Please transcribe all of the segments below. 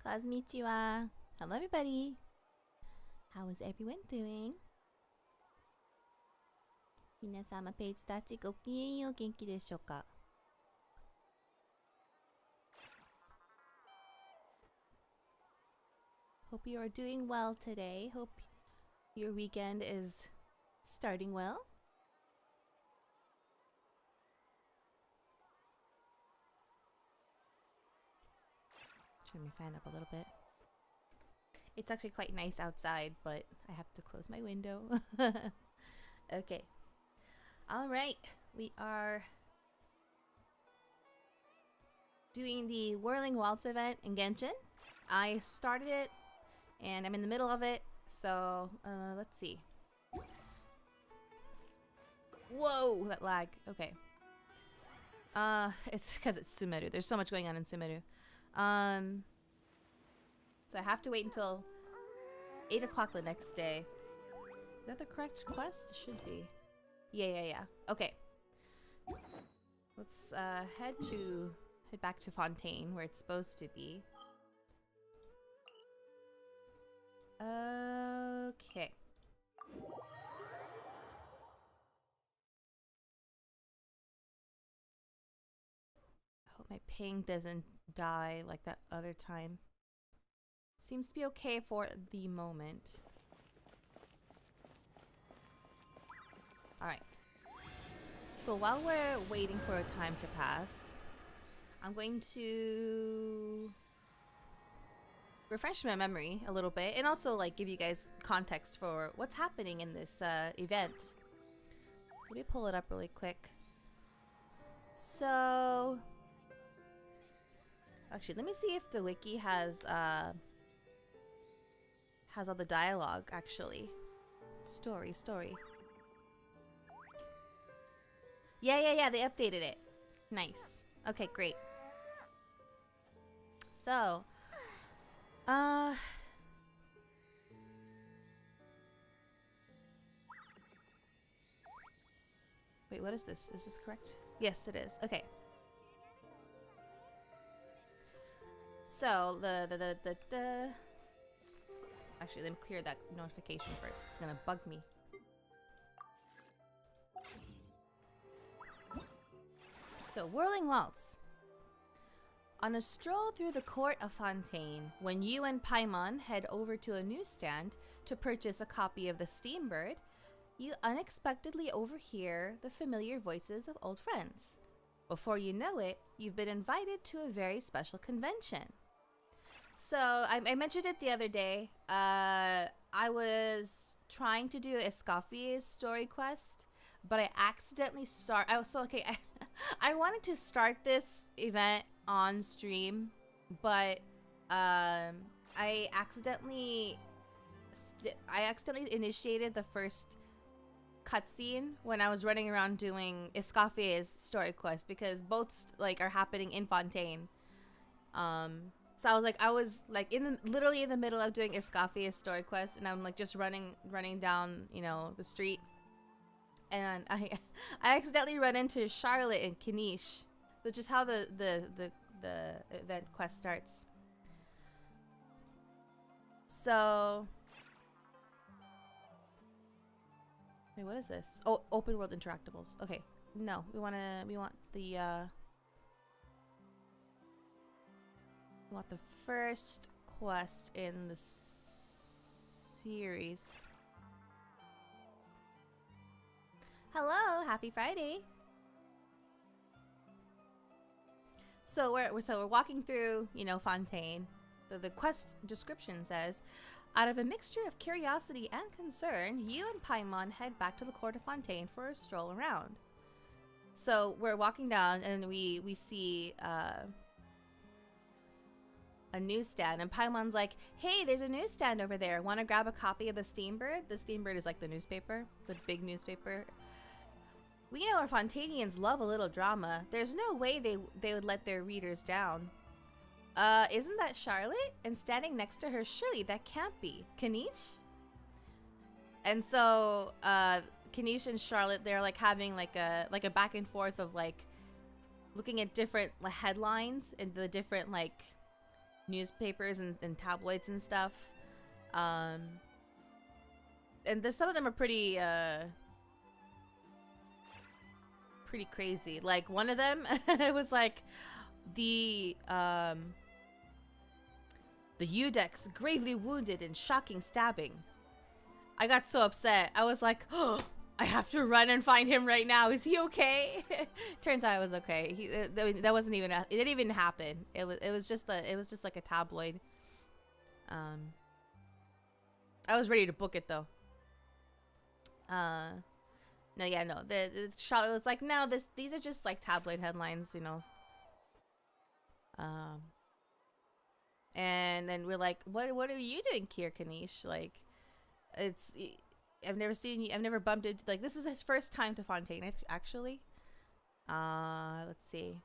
Konnichiwa. Hello, everybody. How is everyone doing? 皆様、ページたちごきげんよう、元気でしょうか? Hope you are doing well today. Hope your weekend is starting well. Turn my fan up a little bit. It's actually quite nice outside, but I have to close my window. Okay. All right. We are doing the Whirling Waltz event in Genshin. I started it, and I'm in the middle of it. So, let's see. Whoa, that lag. Okay. It's because it's Sumeru. There's so much going on in Sumeru. So I have to wait until 8 o'clock the next day. Is that the correct quest? It should be. Yeah. Okay. Let's head back to Fontaine where it's supposed to be. Okay. I hope my ping doesn't die like that other time. Seems to be okay for the moment. Alright. So while we're waiting for a time to pass, I'm going to refresh my memory a little bit and also like give you guys context for what's happening in this event. Let me pull it up really quick. So actually, let me see if the wiki has all the dialogue actually. Story. Yeah, they updated it. Nice. Okay, great. So, wait, what is this? Is this correct? Yes, it is. Okay. So, actually, let me clear that notification first. It's gonna bug me. So, Whirling Waltz. On a stroll through the court of Fontaine, when you and Paimon head over to a newsstand to purchase a copy of the Steambird, you unexpectedly overhear the familiar voices of old friends. Before you know it, you've been invited to a very special convention. So, I mentioned it the other day. I was trying to do Escaffier's story quest, but I accidentally I wanted to start this event on stream, but I accidentally initiated the first cutscene when I was running around doing Escaffier's story quest because both like are happening in Fontaine. So I was literally in the middle of doing Escaffier's story quest, and I'm like just running down, the street, and I accidentally run into Charlotte and Kanish, which is how the event quest starts. So, wait, what is this? Oh, open world interactables. Okay, no, we want the first quest in the series. Hello, happy Friday. So we're walking through, Fontaine. The quest description says, out of a mixture of curiosity and concern, you and Paimon head back to the court of Fontaine for a stroll around. So we're walking down and we see a newsstand, and Paimon's like, hey, there's a newsstand over there. Want to grab a copy of the Steambird? The Steambird is like the newspaper, the big newspaper. We know our Fontainians love a little drama. There's no way they would let their readers down. Isn't that Charlotte? And standing next to her, surely that can't be. Kanish? And so, Kanish and Charlotte, they're like having like a back and forth of like looking at different headlines and the different like newspapers and tabloids and stuff. And some of them are pretty crazy. Like one of them, it was like the Udex gravely wounded in shocking stabbing. I got so upset. I was like, oh, I have to run and find him right now. Is he okay? Turns out I was okay. That wasn't even it didn't even happen. It was just like a tabloid. I was ready to book it though. No, yeah, no. The shot was like, no, these are just like tabloid headlines, you know. And then we're like, what are you doing here, Kanish? Like, I've never seen you. I've never bumped into, like, this is his first time to Fontaine, actually. Let's see.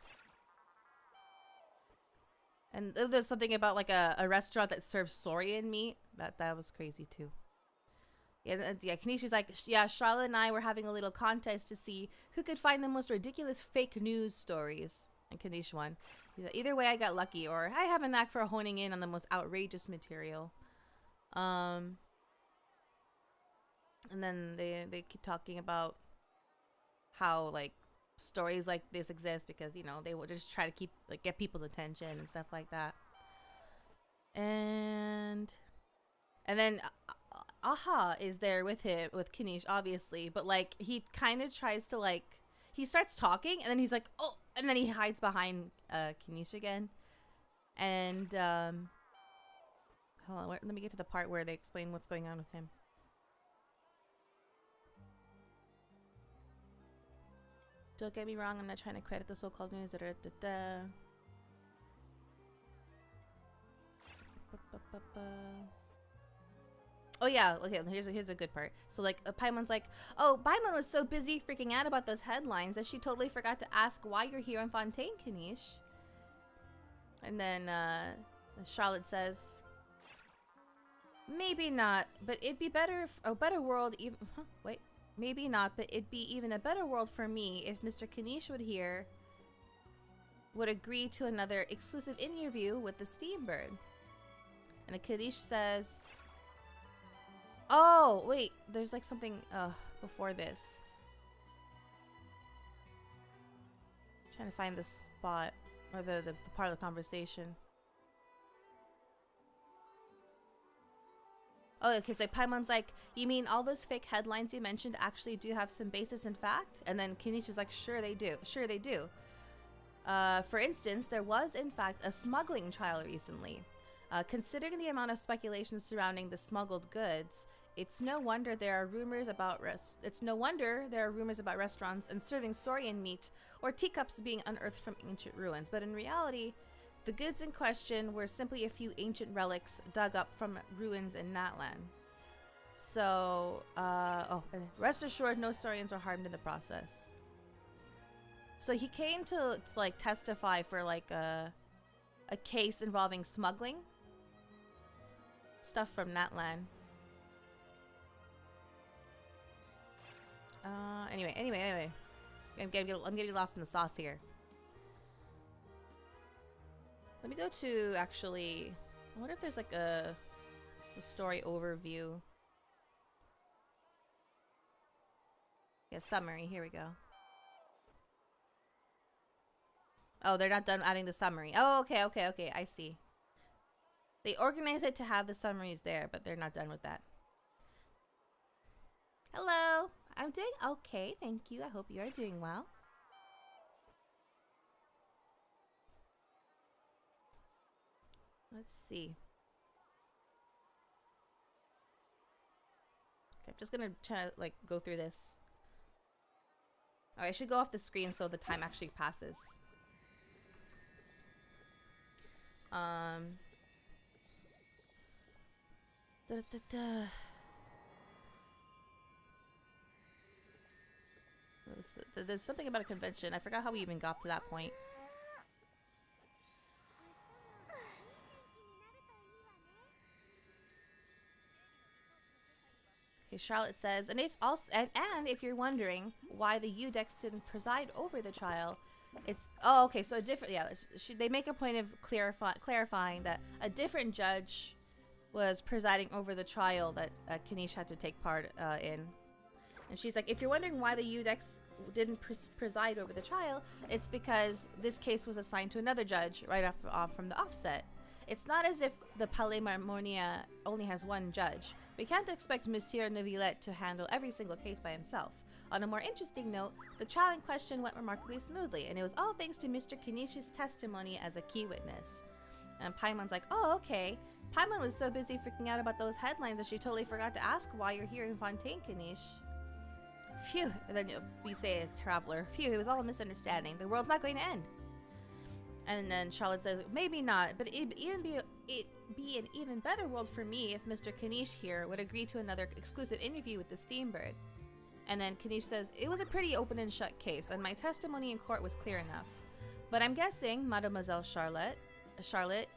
And there's something about like a restaurant that serves saurian meat. That was crazy too. Yeah, Kanishi's like, yeah, Charlotte and I were having a little contest to see who could find the most ridiculous fake news stories. And Kanish won. Either way, I got lucky, or I have a knack for honing in on the most outrageous material. And then they keep talking about how like stories like this exist because, you know, they will just try to keep like get people's attention and stuff like that. And then Aha is there with him, with Kanish, obviously, but like he kind of tries to like, he starts talking and then he's like, oh, and then he hides behind Kanish again. And hold on, let me get to the part where they explain what's going on with him. Don't get me wrong, I'm not trying to credit the so-called news. Oh yeah, okay, here's a good part. So like Paimon's like, oh, Paimon was so busy freaking out about those headlines that she totally forgot to ask why you're here on Fontaine, Kanish. And then Charlotte says, maybe not, but it'd be better if a better world even maybe not, but it'd be even a better world for me if Mr. Kanish would agree to another exclusive interview with the Steambird. And Kanish says, oh, wait, there's like something before this. I'm trying to find the spot or the part of the conversation. Oh, okay, so Paimon's like, you mean all those fake headlines you mentioned actually do have some basis in fact? And then Kanish is like, sure they do. Sure they do. For instance, there was in fact a smuggling trial recently. Considering the amount of speculation surrounding the smuggled goods, it's no wonder there are rumors about restaurants and serving saurian meat or teacups being unearthed from ancient ruins. But in reality, the goods in question were simply a few ancient relics dug up from ruins in Natlan. So, rest assured, no saurians are harmed in the process. So he came to like testify for like a case involving smuggling stuff from Natlan. Anyway. I'm getting lost in the sauce here. Let me go to, actually, I wonder if there's like a story overview. Yeah, summary, here we go. Oh, they're not done adding the summary. Oh, okay, I see. They organize it to have the summaries there, but they're not done with that. Hello, I'm doing okay, thank you. I hope you are doing well. Let's see. Okay, I'm just gonna try to like go through this. Oh, I should go off the screen so the time actually passes. There's something about a convention. I forgot how we even got to that point. Okay, Charlotte says, and if you're wondering why the Udex didn't preside over the trial, It's oh okay, so a different they make a point of clarifying that a different judge was presiding over the trial that Kanish had to take part in. And she's like, if you're wondering why the Udex didn't preside over the trial, it's because this case was assigned to another judge right off from the offset. It's not as if the Palais Marmonia only has one judge. We can't expect Monsieur Neuvillette to handle every single case by himself. On a more interesting note, the trial in question went remarkably smoothly, and it was all thanks to Mr. Kanish's testimony as a key witness. And Paimon's like, oh, okay. Paimon was so busy freaking out about those headlines that she totally forgot to ask why you're here in Fontaine, Kanish. Phew, and then we say as Traveler, phew, it was all a misunderstanding. The world's not going to end. And then Charlotte says, maybe not, but it'd be an even better world for me if Mr. Kanish here would agree to another exclusive interview with the Steambird. And then Kanish says, it was a pretty open and shut case, and my testimony in court was clear enough. But I'm guessing, Mademoiselle Charlotte,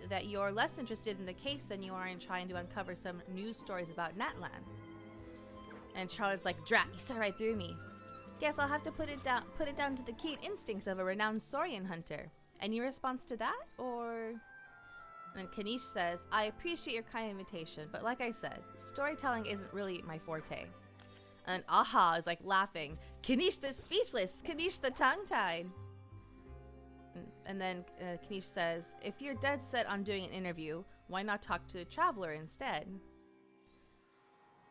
that you're less interested in the case than you are in trying to uncover some news stories about Natlan. And Charlotte's like, drat, you saw right through me. Guess I'll have to put it down to the keen instincts of a renowned Saurian hunter. Any response to that, or? And then Kanish says, I appreciate your kind invitation, but like I said, storytelling isn't really my forte. And Aha is like laughing, Kanish the speechless, Kanish the tongue-tied. And then Kanish says, if you're dead set on doing an interview, why not talk to the Traveler instead?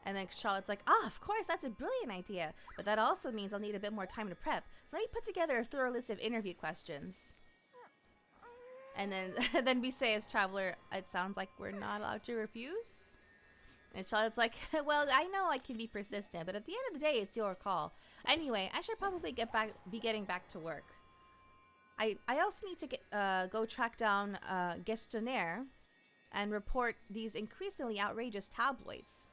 And then Charlotte's like, of course, that's a brilliant idea, but that also means I'll need a bit more time to prep. Let me put together a thorough list of interview questions. And then we say as Traveler, it sounds like we're not allowed to refuse. And Charlotte's like, well, I know I can be persistent, but at the end of the day, it's your call. Anyway, I should probably be getting back to work. I also need to go track down Gestionnaire and report these increasingly outrageous tabloids.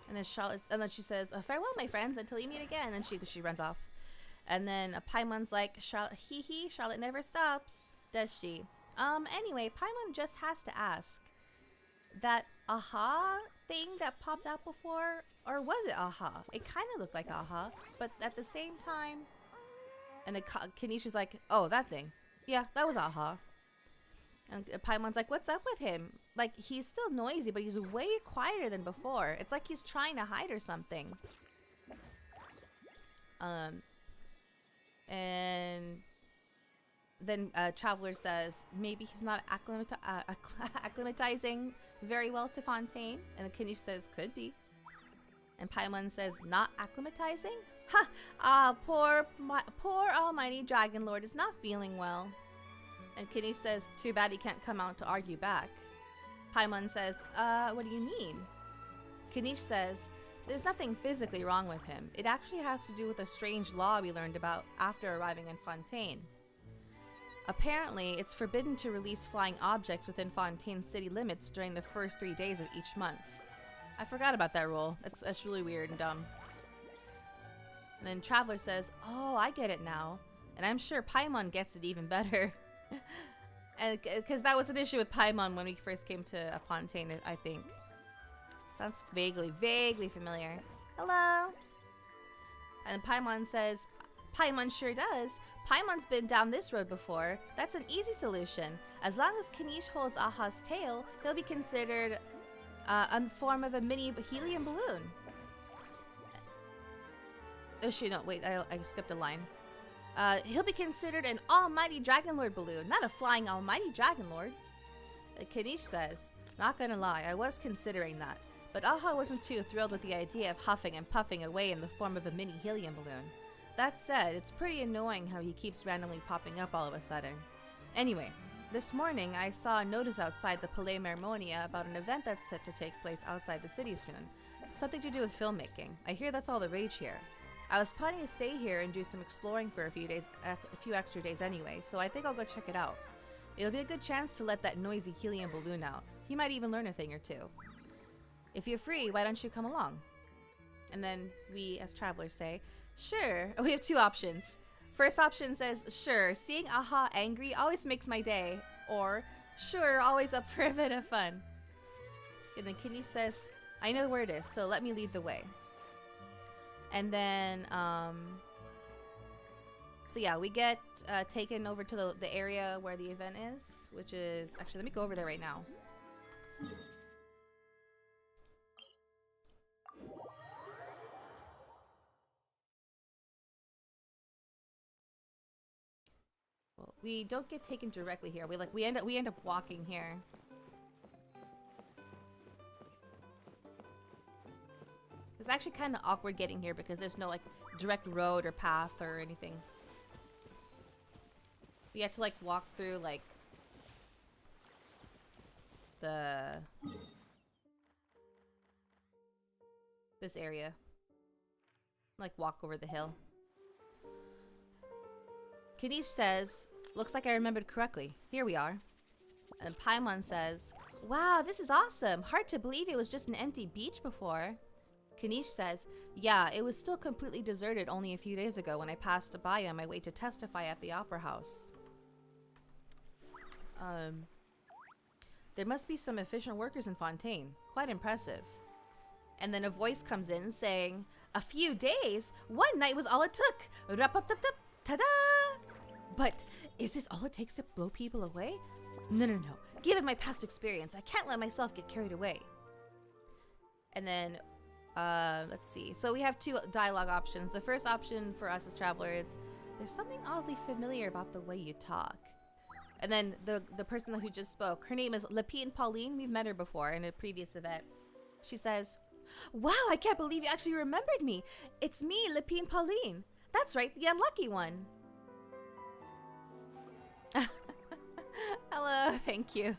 And then she says, farewell, my friends, until you meet again. And then she runs off. And then Paimon's like, Charlotte never stops, does she? Anyway, Paimon just has to ask, that Aha thing that popped out before, or was it Aha? It kind of looked like Aha, but at the same time. And then Kanish is like, oh, that thing. Yeah, that was Aha. And Paimon's like, what's up with him? Like, he's still noisy, but he's way quieter than before. It's like he's trying to hide or something. And then Traveler says, maybe he's not acclimatizing very well to Fontaine. And Kanish says, could be. And Paimon says, not acclimatizing? Ha! Poor almighty Dragon Lord is not feeling well. And Kanish says, too bad he can't come out to argue back. Paimon says, what do you mean? Kanish says, there's nothing physically wrong with him. It actually has to do with a strange law we learned about after arriving in Fontaine. Apparently, it's forbidden to release flying objects within Fontaine's city limits during the first 3 days of each month. I forgot about that rule. That's really weird and dumb. And then Traveler says, oh, I get it now. And I'm sure Paimon gets it even better. And because that was an issue with Paimon when we first came to Fontaine, I think. Sounds vaguely familiar. Hello? And Paimon says, Paimon sure does. Paimon's been down this road before. That's an easy solution. As long as Kanish holds Aha's tail, he'll be considered a form of a mini helium balloon. Oh shoot, no, wait, I skipped a line. He'll be considered an almighty Dragon Lord balloon, not a flying almighty Dragon Lord. Kanish says, not gonna lie, I was considering that. But Aha wasn't too thrilled with the idea of huffing and puffing away in the form of a mini helium balloon. That said, it's pretty annoying how he keeps randomly popping up all of a sudden. Anyway, this morning I saw a notice outside the Palais Marmonia about an event that's set to take place outside the city soon. Something to do with filmmaking. I hear that's all the rage here. I was planning to stay here and do some exploring for a few extra days anyway, so I think I'll go check it out. It'll be a good chance to let that noisy helium balloon out. He might even learn a thing or two. If you're free, why don't you come along? And then we, as travelers, say, sure. We have two options. First option says, sure, seeing Aha angry always makes my day. Or, sure, always up for a bit of fun. And then Kanish says, I know where it is, so let me lead the way. And then, So yeah, we get taken over to the area where the event is, which is... Actually, let me go over there right now. Well, we don't get taken directly here. We end up walking here. It's actually kind of awkward getting here because there's no like direct road or path or anything. We had to like walk through like this area. Like walk over the hill. Kanish says, looks like I remembered correctly. Here we are. And Paimon says, wow, this is awesome. Hard to believe it was just an empty beach before. Kanish says, yeah, it was still completely deserted only a few days ago when I passed by on my way to testify at the opera house. There must be some efficient workers in Fontaine. Quite impressive. And then a voice comes in saying, a few days? One night was all it took. Ta-da! But is this all it takes to blow people away? No. Given my past experience, I can't let myself get carried away. And then, let's see. So we have two dialogue options. The first option for us as travelers, there's something oddly familiar about the way you talk. And then the person who just spoke, her name is Lepine Pauline. We've met her before in a previous event. She says, wow, I can't believe you actually remembered me. It's me, Lepine Pauline. That's right, the unlucky one. Hello, thank you.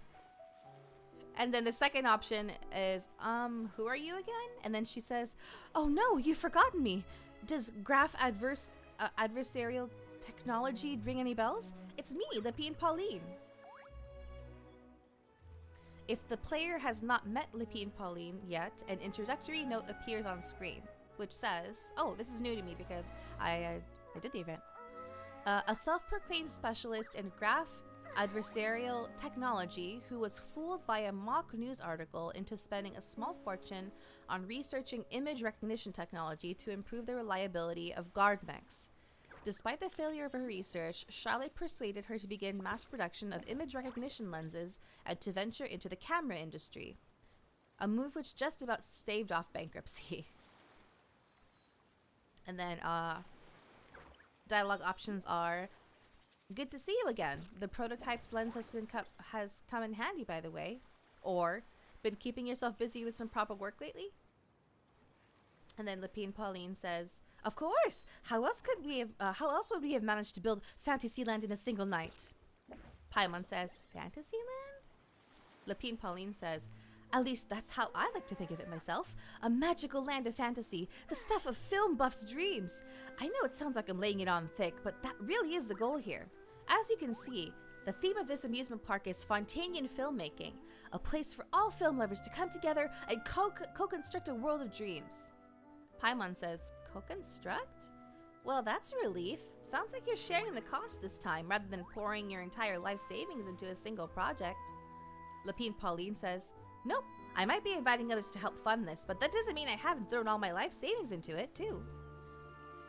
And then the second option is, who are you again? And then she says, oh no, you've forgotten me. Does graph adversarial technology ring any bells? It's me, Lepine Pauline. If the player has not met Lepine Pauline yet, an introductory note appears on screen, which says, oh, this is new to me because I did the event. A self-proclaimed specialist in graph adversarial technology who was fooled by a mock news article into spending a small fortune on researching image recognition technology to improve the reliability of guard mechs. Despite the failure of her research, Charlotte persuaded her to begin mass production of image recognition lenses and to venture into the camera industry. A move which just about staved off bankruptcy. And then, dialogue options are, good to see you again. The prototyped lens has come in handy, by the way. Or, been keeping yourself busy with some proper work lately? And then Lepine Pauline says, of course! How else would we have managed to build Fantasyland in a single night? Paimon says, Fantasyland? Lepine Pauline says, at least that's how I like to think of it myself. A magical land of fantasy, the stuff of film buffs' dreams. I know it sounds like I'm laying it on thick, but that really is the goal here. As you can see, the theme of this amusement park is Fontanian filmmaking, a place for all film lovers to come together and co-construct a world of dreams. Paimon says, co-construct? Well, that's a relief. Sounds like you're sharing the cost this time, rather than pouring your entire life savings into a single project. Lepine Pauline says, nope, I might be inviting others to help fund this, but that doesn't mean I haven't thrown all my life savings into it, too.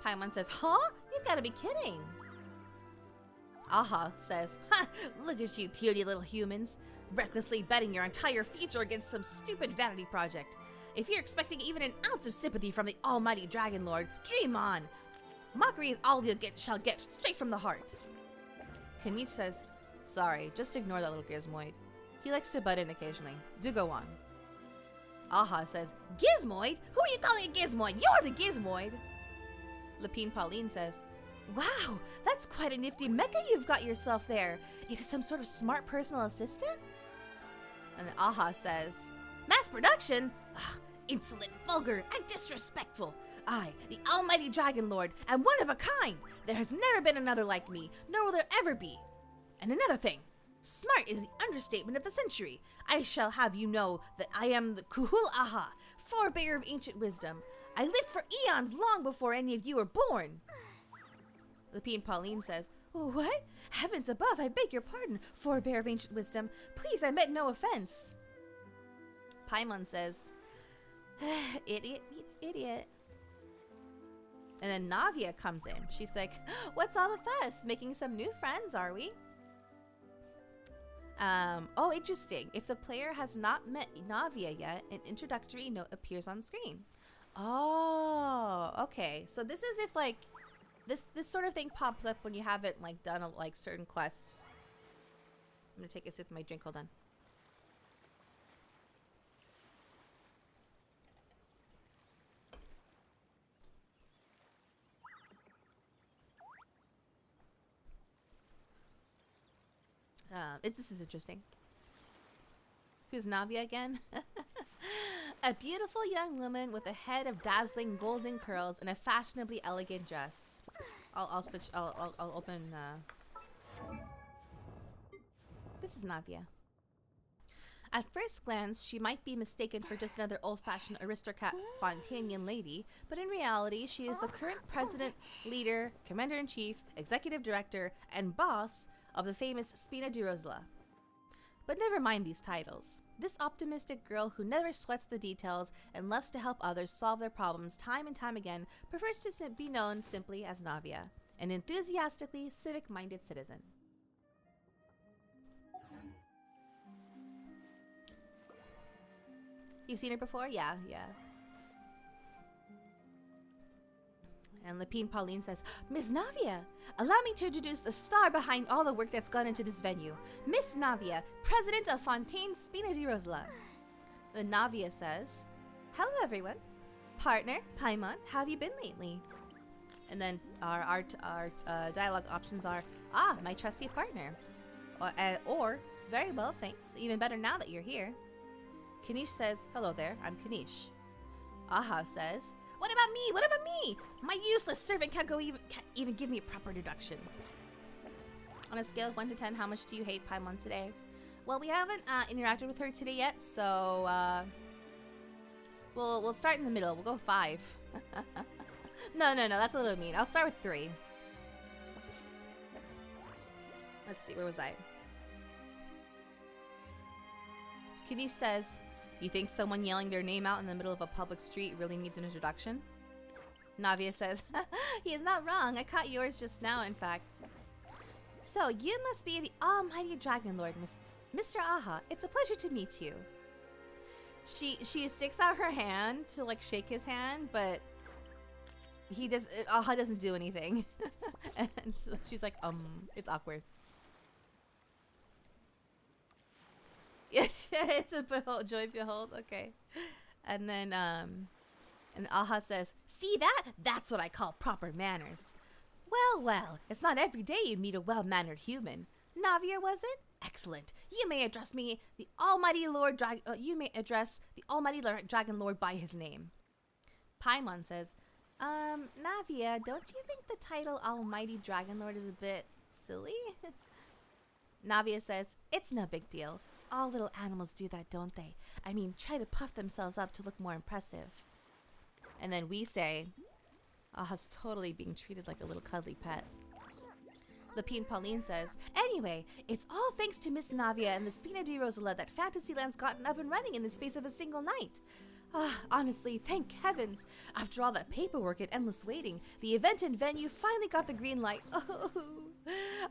Paimon says, huh? You've got to be kidding. Aha says, ha, look at you puny little humans, recklessly betting your entire future against some stupid vanity project. If you're expecting even an ounce of sympathy from the almighty Dragon Lord, dream on. Mockery is all shall get straight from the heart. Kanish says, sorry, just ignore that little gizmoid. He likes to butt in occasionally. Do go on. Aha says, Gizmoid? Who are you calling a gizmoid? You're the gizmoid! Lepine Pauline says, wow, that's quite a nifty mecha you've got yourself there. Is it some sort of smart personal assistant? And then Aha says, mass production? Ugh, insolent, vulgar, and disrespectful. I, the almighty Dragon Lord, am one of a kind. There has never been another like me, nor will there ever be. And another thing, smart is the understatement of the century. I shall have you know that I am the Kuhul Aha, forebear of ancient wisdom. I lived for eons long before any of you were born. Lepine Pauline says, what? Heavens above, I beg your pardon, forebear of ancient wisdom. Please, I meant no offense. Paimon says, idiot meets idiot. And then Navia comes in. She's like, what's all the fuss? Making some new friends, are we? Oh, interesting. If the player has not met Navia yet, an introductory note appears on screen. Oh, okay. So this is if like this sort of thing pops up when you haven't like done like certain quests. I'm gonna take a sip of my drink. Hold on. This is interesting. Who's Navia again? A beautiful young woman with a head of dazzling golden curls and a fashionably elegant dress. I'll switch. I'll open. This is Navia. At first glance, she might be mistaken for just another old-fashioned aristocrat Fontanian lady, but in reality, she is the current president, leader, commander-in-chief, executive director, and boss of the famous Spina di Rosla. But never mind these titles. This optimistic girl who never sweats the details and loves to help others solve their problems time and time again prefers to be known simply as Navia, an enthusiastically civic-minded citizen. You've seen her before? Yeah. And Lapine Pauline says, Miss Navia, allow me to introduce the star behind all the work that's gone into this venue. Miss Navia, president of Fontaine Spina di Rosla. Then Navia says, hello everyone. Partner, Paimon, how have you been lately? And then our dialogue options are, my trusty partner. Or, very well, thanks. Even better now that you're here. Kanish says, hello there, I'm Kanish. Aha says, what about me? What about me? My useless servant can't even give me a proper introduction. On a scale of 1 to 10, how much do you hate Paimon today? Well, we haven't interacted with her today yet, so we'll start in the middle. We'll go 5. No, that's a little mean. I'll start with 3. Let's see, where was I? Kanish says, you think someone yelling their name out in the middle of a public street really needs an introduction? Navia says, he is not wrong. I caught yours just now, in fact. So, you must be the almighty Dragon Lord, Mr. Aha. It's a pleasure to meet you. She sticks out her hand to, like, shake his hand, but Aha doesn't do anything. And so she's like, it's awkward. Yes, it's a joy behold. Okay. And then, and Aha says, see that? That's what I call proper manners. Well, it's not every day you meet a well-mannered human. Navia, was it? Excellent. You may address me, the almighty Lord Dragon Lord by his name. Paimon says, Navia, don't you think the title Almighty Dragon Lord is a bit silly? Navia says, it's no big deal. All little animals do that, don't they? I mean, try to puff themselves up to look more impressive. And then we say, Aha's totally being treated like a little cuddly pet. Lapine Pauline says, anyway, it's all thanks to Miss Navia and the Spina di Rosala that Fantasyland's gotten up and running in the space of a single night. Honestly, thank heavens. After all that paperwork and endless waiting, the event and venue finally got the green light. Oh,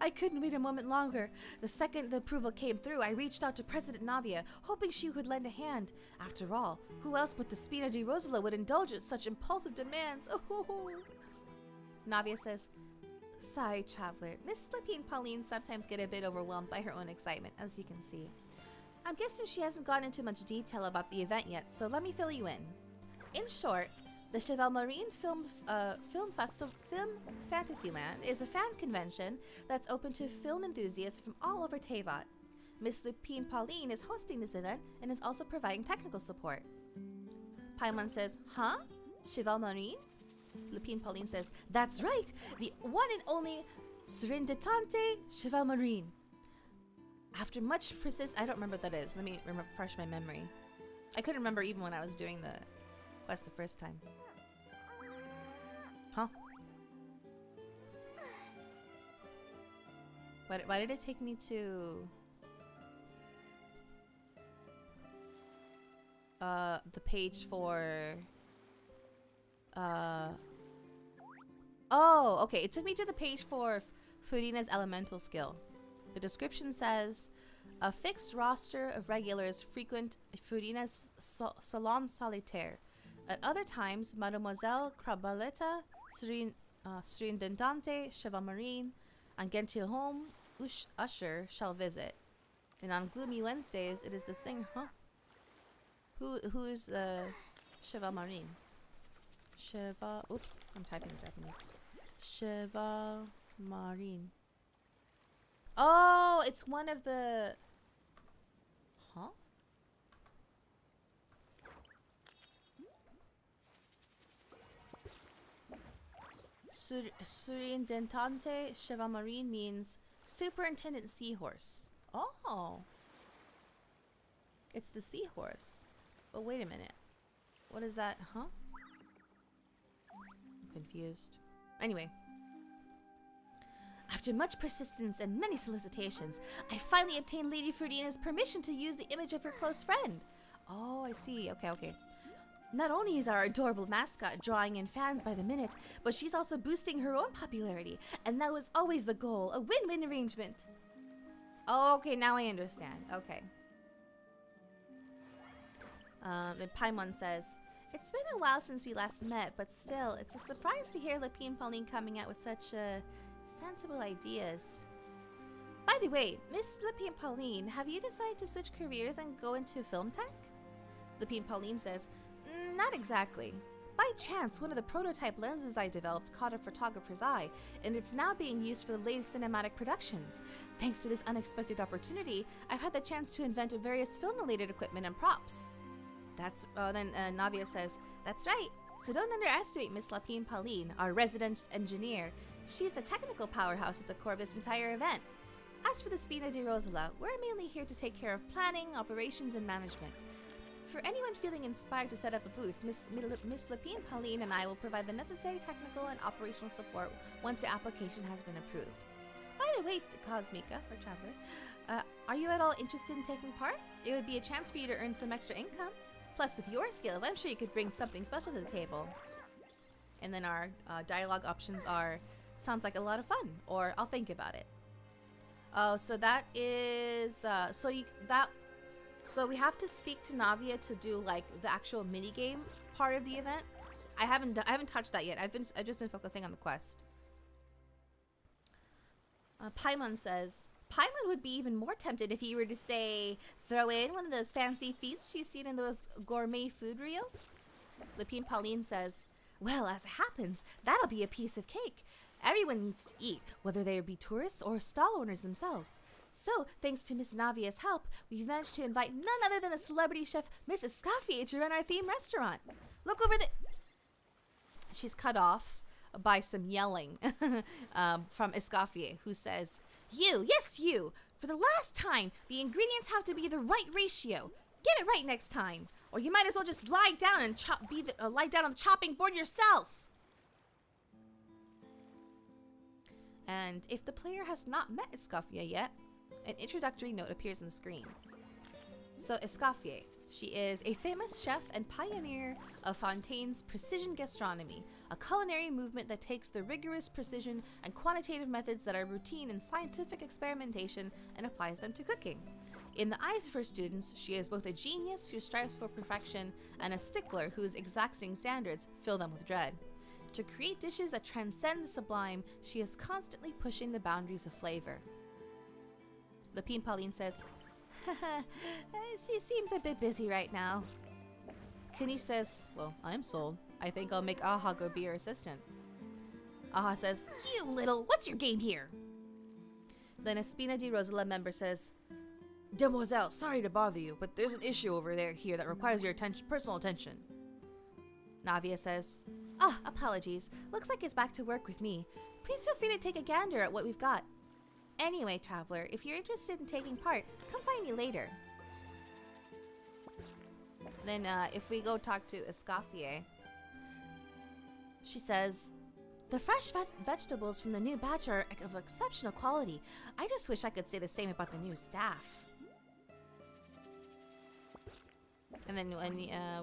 I couldn't wait a moment longer. The second the approval came through, I reached out to President Navia, hoping she would lend a hand. After all, who else but the Spina di Rosala would indulge in such impulsive demands? Oh. Navia says, sigh, traveler. Miss Lapine Pauline sometimes get a bit overwhelmed by her own excitement, as you can see. I'm guessing she hasn't gone into much detail about the event yet, so let me fill you in. In short, the Cheval Marine Film Fantasyland is a fan convention that's open to film enthusiasts from all over Teyvat. Miss Lapine Pauline is hosting this event and is also providing technical support. Paimon says, huh? Cheval Marine? Lapine Pauline says, that's right! The one and only Surindetante Cheval Marine. After much I don't remember what that is. Let me refresh my memory. I couldn't remember even when I was doing the quest the first time. Huh? Why did it take me to the page for Oh, okay. It took me to the page for Furina's elemental skill. The description says, a fixed roster of regulars frequent Furina's salon solitaire. At other times, Mademoiselle Crabaletta, Srindendante, Chevamarine, and Gentilhomme Usher shall visit. And on gloomy Wednesdays, it is the singer. Huh? Who is Chevamarine? Oops, I'm typing in Japanese. Chevamarine. Oh, it's one of the. Huh? Surintendente Chevamarine means superintendent seahorse. Oh. It's the seahorse. But wait a minute. What is that? Huh? I'm confused. Anyway. After much persistence and many solicitations, I finally obtained Lady Ferdina's permission to use the image of her close friend. Oh, I see. Okay. Not only is our adorable mascot drawing in fans by the minute, but she's also boosting her own popularity. And that was always the goal, a win-win arrangement. Okay, now I understand. Okay. Then Paimon says, it's been a while since we last met, but still, it's a surprise to hear Lapine Pauline coming out with such, sensible ideas. By the way, Miss Lapine Pauline, have you decided to switch careers and go into film tech? Lapine Pauline says, not exactly. By chance, one of the prototype lenses I developed caught a photographer's eye, and it's now being used for the latest cinematic productions. Thanks to this unexpected opportunity, I've had the chance to invent various film-related equipment and props. Then Navia says, that's right. So don't underestimate Miss Lapine Pauline, our resident engineer. She's the technical powerhouse at the core of this entire event. As for the Spina di Rosala, we're mainly here to take care of planning, operations, and management. For anyone feeling inspired to set up a booth, Miss Lapine Pauline and I will provide the necessary technical and operational support once the application has been approved. By the way, Kosmika, or Traveler, are you at all interested in taking part? It would be a chance for you to earn some extra income. Plus, with your skills, I'm sure you could bring something special to the table. And then our dialogue options are, sounds like a lot of fun, or I'll think about it. Oh, so that is, so we have to speak to Navia to do like the actual mini game part of the event. I haven't touched that yet. I've just been focusing on the quest. Paimon says, Paimon would be even more tempted if he were to say, throw in one of those fancy feasts she's seen in those gourmet food reels. Lapine Pauline says, well, as it happens, that'll be a piece of cake. Everyone needs to eat, whether they be tourists or stall owners themselves. So, thanks to Miss Navia's help, we've managed to invite none other than the celebrity chef Miss Escoffier to run our theme restaurant. Look over the... She's cut off by some yelling from Escoffier, who says, you, yes you, for the last time, the ingredients have to be the right ratio. Get it right next time, or you might as well just lie down and lie down on the chopping board yourself. And if the player has not met Escoffier yet, an introductory note appears on the screen. So Escoffier, she is a famous chef and pioneer of Fontaine's precision gastronomy, a culinary movement that takes the rigorous precision and quantitative methods that are routine in scientific experimentation and applies them to cooking. In the eyes of her students, she is both a genius who strives for perfection and a stickler whose exacting standards fill them with dread. To create dishes that transcend the sublime, she is constantly pushing the boundaries of flavor. Lapine Pauline says, she seems a bit busy right now. Kanish says, well, I'm sold. I think I'll make Aha go be her assistant. Aha says, you little, what's your game here? Then a Spina di Rosala member says, Demoiselle, sorry to bother you, but there's an issue over here that requires your personal attention. Navia says, apologies. Looks like it's back to work with me. Please feel free to take a gander at what we've got. Anyway, Traveler, if you're interested in taking part, come find me later. Then, if we go talk to Escoffier, she says, the fresh vegetables from the new batch are of exceptional quality. I just wish I could say the same about the new staff. And then when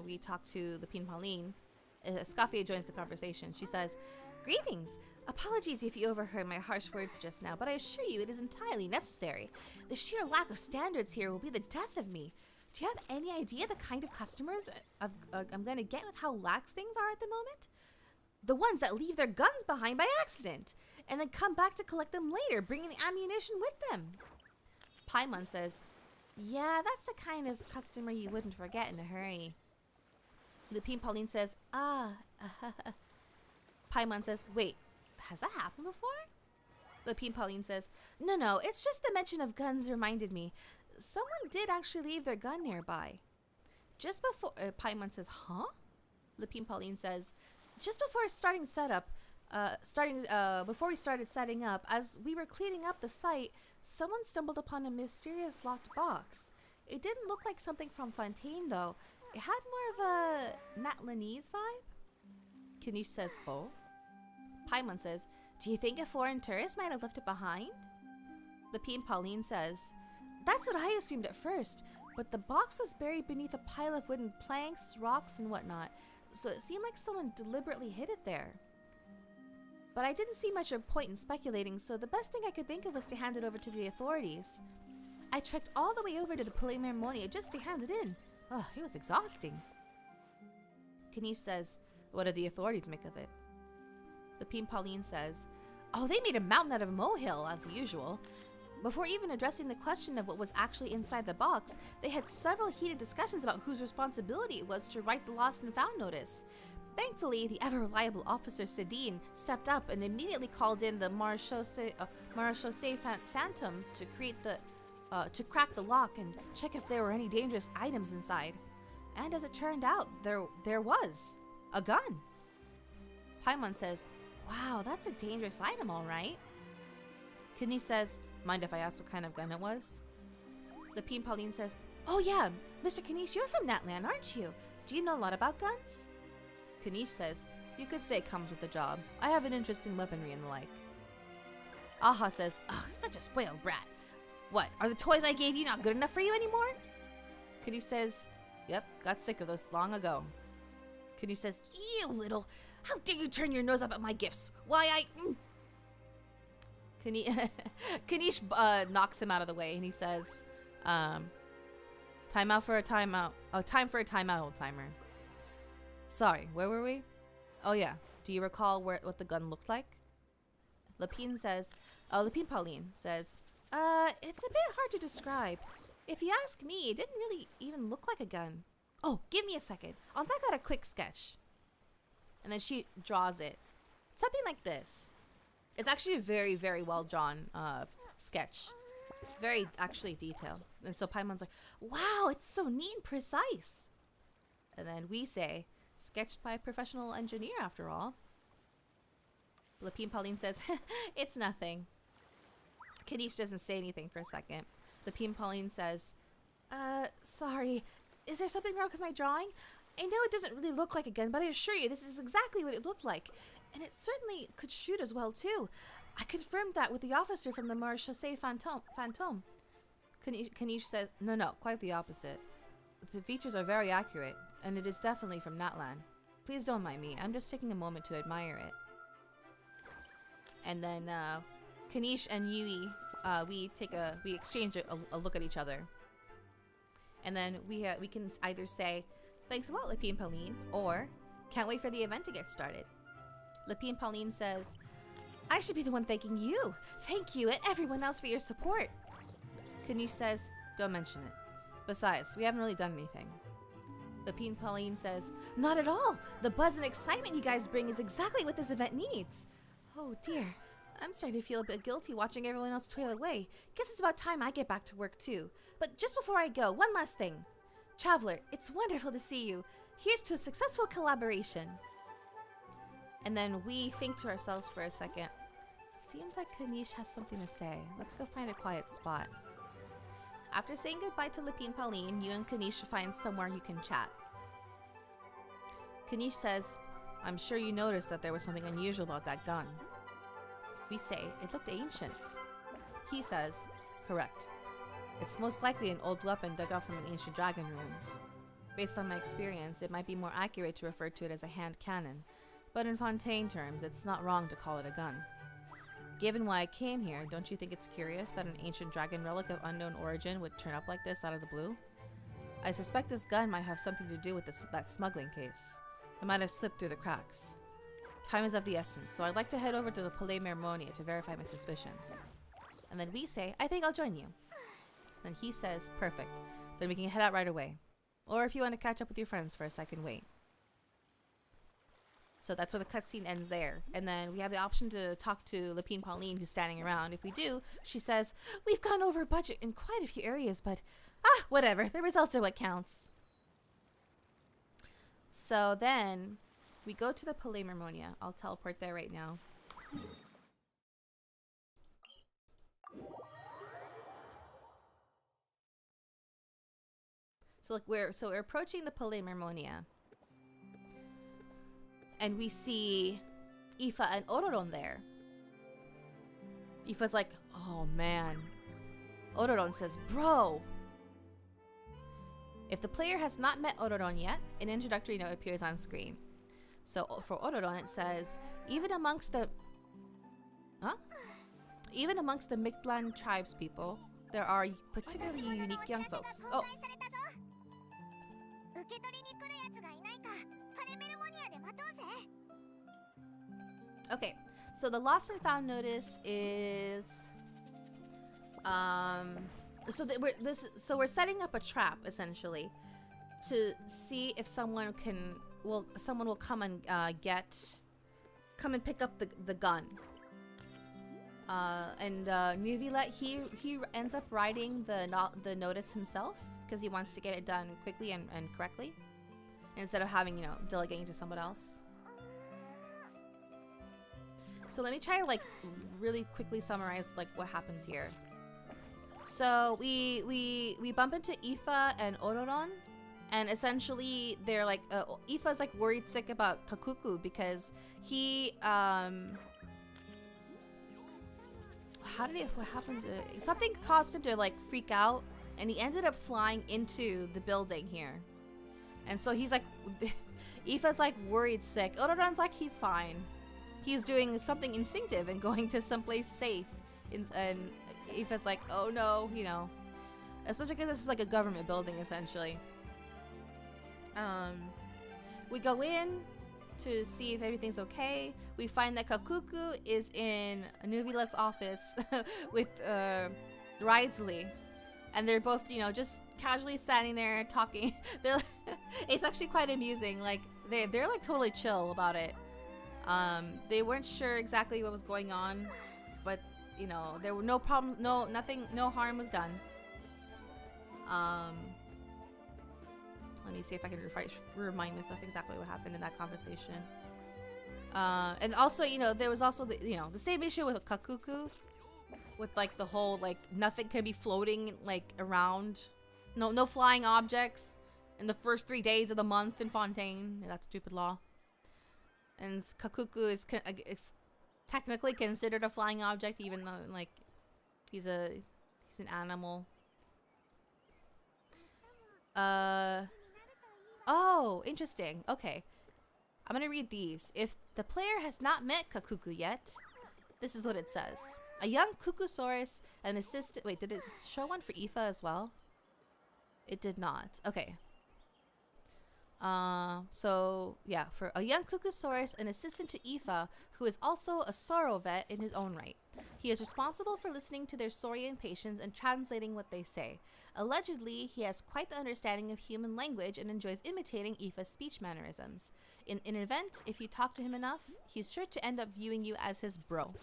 we talk to Lapine Pauline, Escoffier joins the conversation. She says, Greetings! Apologies if you overheard my harsh words just now, but I assure you it is entirely necessary. The sheer lack of standards here will be the death of me. Do you have any idea the kind of customers I'm going to get with how lax things are at the moment? The ones that leave their guns behind by accident, and then come back to collect them later, bringing the ammunition with them. Paimon says, yeah, that's the kind of customer you wouldn't forget in a hurry. Lupine Pauline says, Paimon says, wait, has that happened before? Lupine Pauline says, no, it's just the mention of guns reminded me. Someone did actually leave their gun nearby. Just before, Paimon says, huh? Lupine Pauline says, just before before we started setting up, as we were cleaning up the site, someone stumbled upon a mysterious locked box. It didn't look like something from Fontaine, though. It had more of a Natlanese vibe. Kanish says, oh? Paimon says, do you think a foreign tourist might have left it behind? Lupine Pauline says, that's what I assumed at first, but the box was buried beneath a pile of wooden planks, rocks, and whatnot, so it seemed like someone deliberately hid it there. But I didn't see much of point in speculating, so the best thing I could think of was to hand it over to the authorities. I trekked all the way over to the Palais Mermonia just to hand it in. Oh, it was exhausting. Kanish says, what did the authorities make of it? Lupine Pauline says, oh, they made a mountain out of a molehill, as usual. Before even addressing the question of what was actually inside the box, they had several heated discussions about whose responsibility it was to write the lost and found notice. Thankfully, the ever-reliable Officer Sedine stepped up and immediately called in the Marechaussee Phantom to crack the lock and check if there were any dangerous items inside. And as it turned out, there was a gun. Paimon says, wow, that's a dangerous item, all right. Kanish says, mind if I ask what kind of gun it was? Lupine Pauline says, oh yeah, Mr. Kanish, you're from Natland, aren't you? Do you know a lot about guns? Kanish says, you could say it comes with the job. I have an interest in weaponry and the like. Aha says, oh, such a spoiled brat. What, are the toys I gave you not good enough for you anymore? Kanish says, yep, got sick of those long ago. Kanish says, you little, how dare you turn your nose up at my gifts? Why Kanish knocks him out of the way and he says, time for a timeout, old timer. Sorry, where were we? Oh yeah, do you recall what the gun looked like? Lupine Pauline says, it's a bit hard to describe. If you ask me, it didn't really even look like a gun. Oh, give me a second. I'll knock out a quick sketch. And then she draws it. Something like this. It's actually a very, very well drawn sketch. Very actually detailed. And so Paimon's like, wow, it's so neat and precise. And then we say, sketched by a professional engineer after all. Lupine Pauline says, it's nothing. Kanish doesn't say anything for a second. Lupine Pauline says, sorry, is there something wrong with my drawing? I know it doesn't really look like a gun, but I assure you this is exactly what it looked like. And it certainly could shoot as well, too. I confirmed that with the officer from the Marechaussee Phantom. Kanish says, no, quite the opposite. The features are very accurate, and it is definitely from Natland. Please don't mind me. I'm just taking a moment to admire it. And then Kanish and Yui, we exchange a look at each other. And then we can either say, thanks a lot, Lupine Pauline, or can't wait for the event to get started. Lupine Pauline says, I should be the one thanking you. Thank you and everyone else for your support. Kanish says, don't mention it. Besides, we haven't really done anything. Lupine Pauline says, not at all. The buzz and excitement you guys bring is exactly what this event needs. Oh dear, I'm starting to feel a bit guilty watching everyone else toil away. Guess it's about time I get back to work too. But just before I go, one last thing. Traveler, it's wonderful to see you. Here's to a successful collaboration. And then we think to ourselves for a second. Seems like Kanish has something to say. Let's go find a quiet spot. After saying goodbye to Lupine Pauline, you and Kanish find somewhere you can chat. Kanish says, I'm sure you noticed that there was something unusual about that gun. We say, it looked ancient. He says, correct. It's most likely an old weapon dug up from an ancient dragon ruins. Based on my experience, it might be more accurate to refer to it as a hand cannon, But in Fontaine terms, it's not wrong to call it a gun. Given why I came here, don't you think it's curious that an ancient dragon relic of unknown origin would turn up like this out of the blue? I suspect this gun might have something to do with that smuggling case. It might have slipped through the cracks. Time is of the essence, so I'd like to head over to the Palais Mermonia to verify my suspicions. And then we say, I think I'll join you. Then he says, perfect. Then we can head out right away. Or if you want to catch up with your friends first, I can wait. So that's where the cutscene ends there. And then we have the option to talk to Lapine Pauline, who's standing around. If we do, she says, we've gone over budget in quite a few areas, but whatever. The results are what counts. So then we go to the Palais Mermonia. I'll teleport there right now. So look, we're approaching the Palais Mermonia. And we see Aoife and Ororon there. Aoife's like, oh man. Ororon says, bro. If the player has not met Ororon yet, an introductory note appears on screen. So for Ororon it says, even amongst the Mictlan tribespeople, there are particularly unique young folks. Oh. Okay, so the lost and found notice is we're setting up a trap essentially to see if someone will come and pick up the gun. Nuvilet, he ends up writing the notice himself because he wants to get it done quickly and correctly instead of having, delegating to someone else. So let me try to really quickly summarize what happens here. So we bump into Aoife and Ororon, and essentially they're Aoife's worried sick about Kakuku because he what happened to something caused him to freak out, and he ended up flying into the building here. And so he's Aoife's worried sick. Ororon's he's fine. He's doing something instinctive and going to someplace safe. And Aoife's oh no, especially because this is a government building essentially. We go in to see if everything's okay. We find that Kakuku is in Nuvilet's office with Ridesley, and they're both just casually standing there talking. It's actually quite amusing. They're totally chill about it. They weren't sure exactly what was going on, but there were no problems, no harm was done. Let me see if I can remind myself exactly what happened in that conversation. And also, there was also the same issue with Kakuku, with the whole nothing can be floating around, no flying objects in the first 3 days of the month in Fontaine. That's stupid law. And Kakuku is technically considered a flying object, even though he's an animal. Oh, interesting. Okay, I'm gonna read these. If the player has not met Kakuku yet, this is what it says: a young Kukusaurus, an assistant. Wait, did it show one for Aoife as well? It did not. Okay. So yeah, for a young Kukusaurus, an assistant to Aoife, who is also a Sorrow vet in his own right. He is responsible for listening to their Saurian patients and translating what they say. Allegedly, he has quite the understanding of human language and enjoys imitating Aoife's speech mannerisms. In an event, if you talk to him enough, he's sure to end up viewing you as his bro.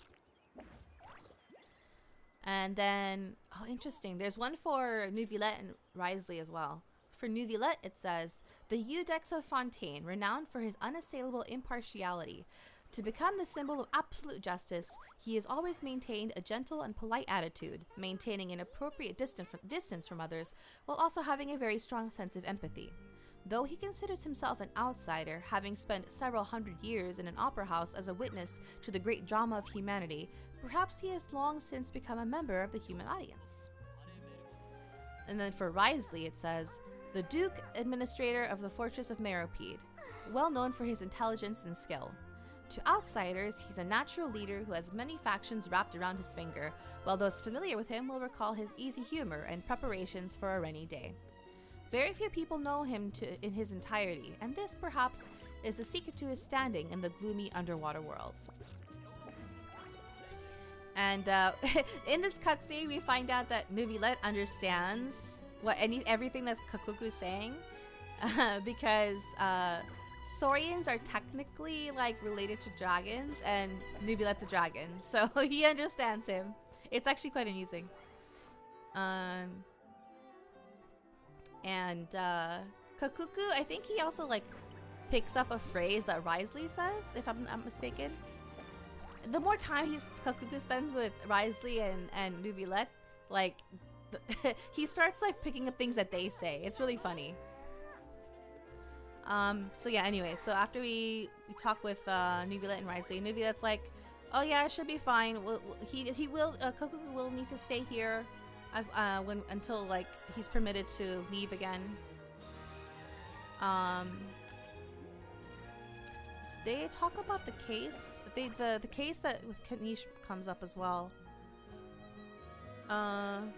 And then, oh, interesting. There's one for Nuvilet and Risley as well. For Nuvilet, it says, the Eudex of Fontaine, renowned for his unassailable impartiality. To become the symbol of absolute justice, he has always maintained a gentle and polite attitude, maintaining an appropriate distance from others, while also having a very strong sense of empathy. Though he considers himself an outsider, having spent several hundred years in an opera house as a witness to the great drama of humanity, perhaps he has long since become a member of the human audience. And then for Risley, it says, the Duke, administrator of the fortress of Meropide, well known for his intelligence and skill. To outsiders, he's a natural leader who has many factions wrapped around his finger, while those familiar with him will recall his easy humor and preparations for a rainy day. Very few people know him in his entirety, and this, perhaps, is the secret to his standing in the gloomy underwater world. And in this cutscene, we find out that Nuvilet understands everything that's Kakuku's saying, because Saurians are technically like related to dragons, and Nuvilet's a dragon, so he understands him. It's actually quite amusing. And Kakuku, I think he also like picks up a phrase that Risley says, if I'm not mistaken. The more time Kakuku spends with Risley and Nuvilet, like he starts like picking up things that they say. It's really funny. So yeah, anyway, so after we talk with Nuvilet and Risley, Nuvilet's like, oh yeah, it should be fine. Kakuku will need to stay here as until like he's permitted to leave again. They talk about the case. The case that with Kanish comes up as well. And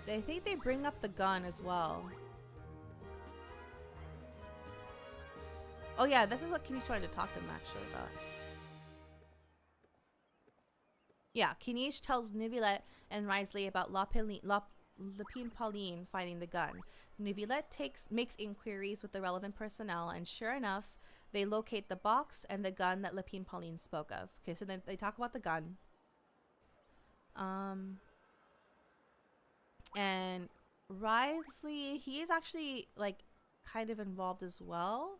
I think they bring up the gun as well. Oh yeah, this is what Kinish tried to talk to him actually about. Yeah, Kinish tells Nuvilet and Risley about Lapine Pauline finding the gun. Nuvilet makes inquiries with the relevant personnel, and sure enough, they locate the box and the gun that Lapine Pauline spoke of. Okay, so then they talk about the gun. And Risley, he is actually like kind of involved as well,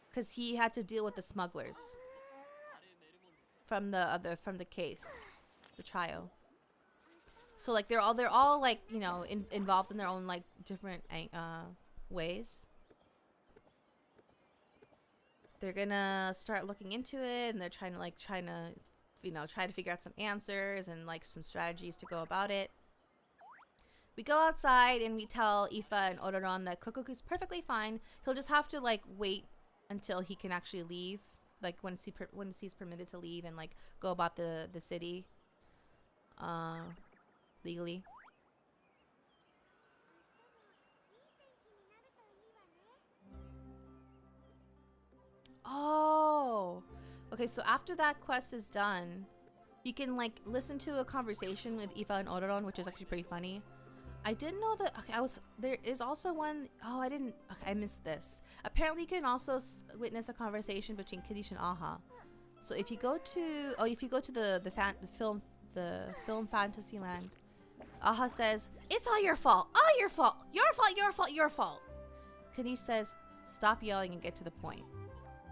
because he had to deal with the smugglers from the case, the trial. So like they're all like, you know, involved in their own like different ways. They're gonna start looking into it, and they're trying to you know, try to figure out some answers and like some strategies to go about it. We go outside and we tell Ifa and Ororon that Kokoku's perfectly fine. He'll just have to like wait until he can actually leave, like when he's permitted to leave and like go about the city legally. Oh, okay, so after that quest is done, you can like listen to a conversation with Ifa and Ororon, which is actually pretty funny. I didn't know that. Okay, there is also one. Oh, I missed this. Apparently you can also witness a conversation between Kadish and Aha. So if you go to the film Fantasyland, Aha says, "It's all your fault. All your fault. Your fault. Your fault. Your fault." Kanish says, "Stop yelling and get to the point."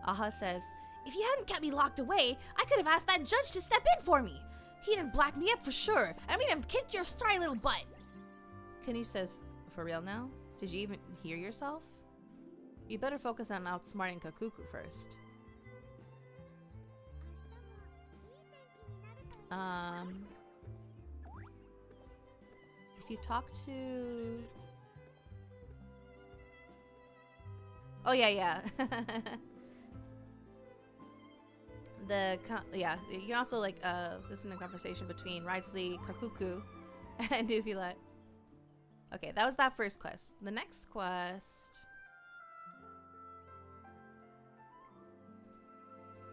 Aha says, "If you hadn't kept me locked away, I could have asked that judge to step in for me. He'd have blacked me up for sure. I mean, have kicked your stray little butt." Kanish says, "For real now? Did you even hear yourself? You better focus on outsmarting Kakuku first." If you talk to... Oh, yeah. You can also like listen to a conversation between Risley, Kakuku, and Nuvilet. Okay, that was that first quest. The next quest...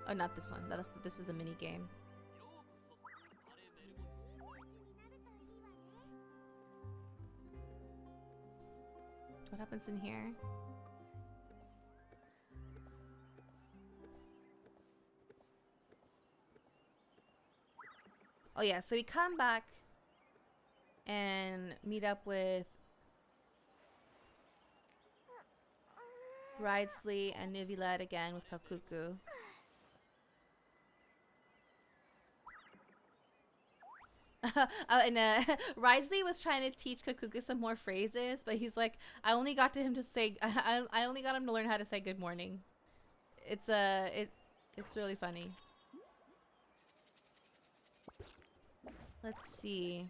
Oh, not this one. This is the mini game. What happens in here? Oh yeah, so we come back and meet up with Risley and Nuvilet again with Kakuku. Risley was trying to teach Kakuku some more phrases, but he's like, I only got him to learn how to say good morning. It's really funny. Let's see.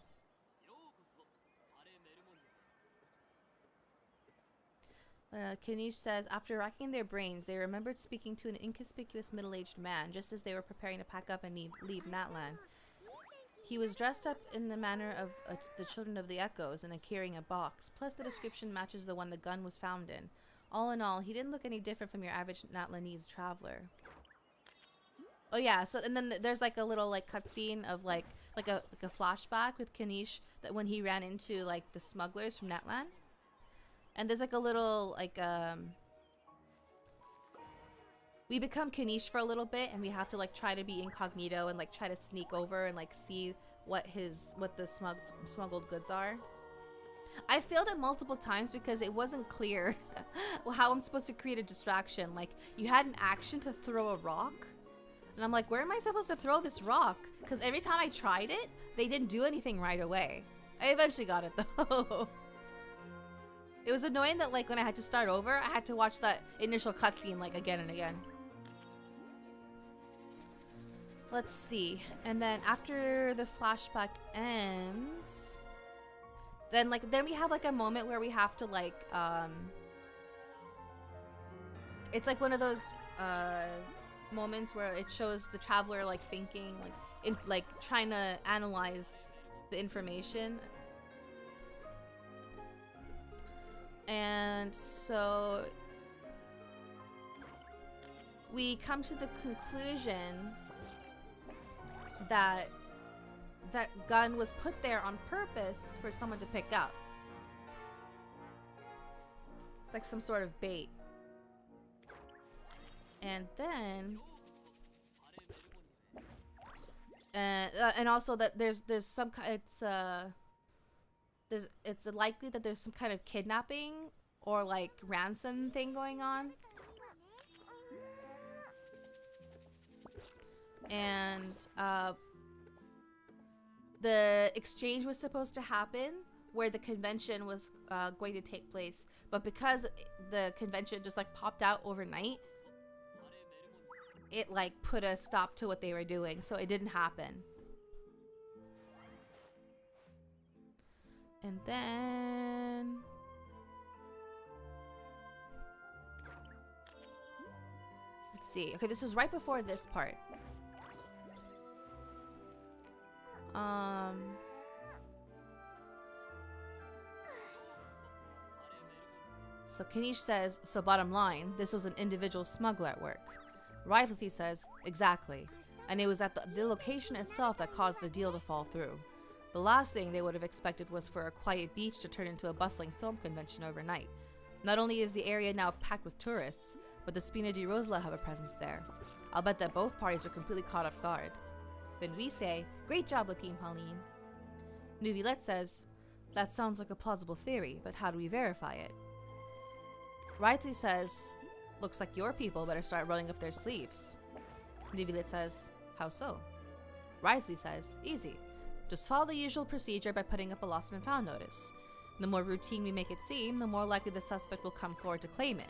Kanish says, after racking their brains, they remembered speaking to an inconspicuous middle-aged man just as they were preparing to pack up and leave Natlan. He was dressed up in the manner of the Children of the Echoes and carrying a box, plus the description matches the one the gun was found in. All in all, he didn't look any different from your average Natlanese traveler. Oh yeah, so and then there's like a little like cutscene of like a flashback with Kanish that when he ran into like the smugglers from Natlan. And there's like a little like we become Kanish for a little bit and we have to like try to be incognito and like try to sneak over and like see what the smuggled goods are. I failed it multiple times because it wasn't clear how I'm supposed to create a distraction. Like you had an action to throw a rock and I'm like, where am I supposed to throw this rock? Because every time I tried it, they didn't do anything right away. I eventually got it though. It was annoying that like when I had to start over, I had to watch that initial cutscene like again and again. Let's see. And then after the flashback ends, then we have like a moment where we have to like it's like one of those moments where it shows the traveler like thinking like trying to analyze the information. And so we come to the conclusion that that gun was put there on purpose for someone to pick up. Like some sort of bait. And then and also that there's some it's likely that there's some kind of kidnapping or like ransom thing going on. And the exchange was supposed to happen where the convention was going to take place, but because the convention just like popped out overnight, it like put a stop to what they were doing, so it didn't happen. And then let's see. Okay, this is right before this part. So Kanish says, so bottom line, this was an individual smuggler at work. Rivalry says, exactly. And it was at the location itself that caused the deal to fall through. The last thing they would have expected was for a quiet beach to turn into a bustling film convention overnight. Not only is the area now packed with tourists, but the Spina di Rosla have a presence there. I'll bet that both parties were completely caught off guard. Then we say, great job, Lapine Pauline. Nuvilette says, that sounds like a plausible theory, but how do we verify it? Rightly says, looks like your people better start rolling up their sleeves. Nuvilette says, how so? Rightly says, easy. Just follow the usual procedure by putting up a lost and found notice. The more routine we make it seem, the more likely the suspect will come forward to claim it.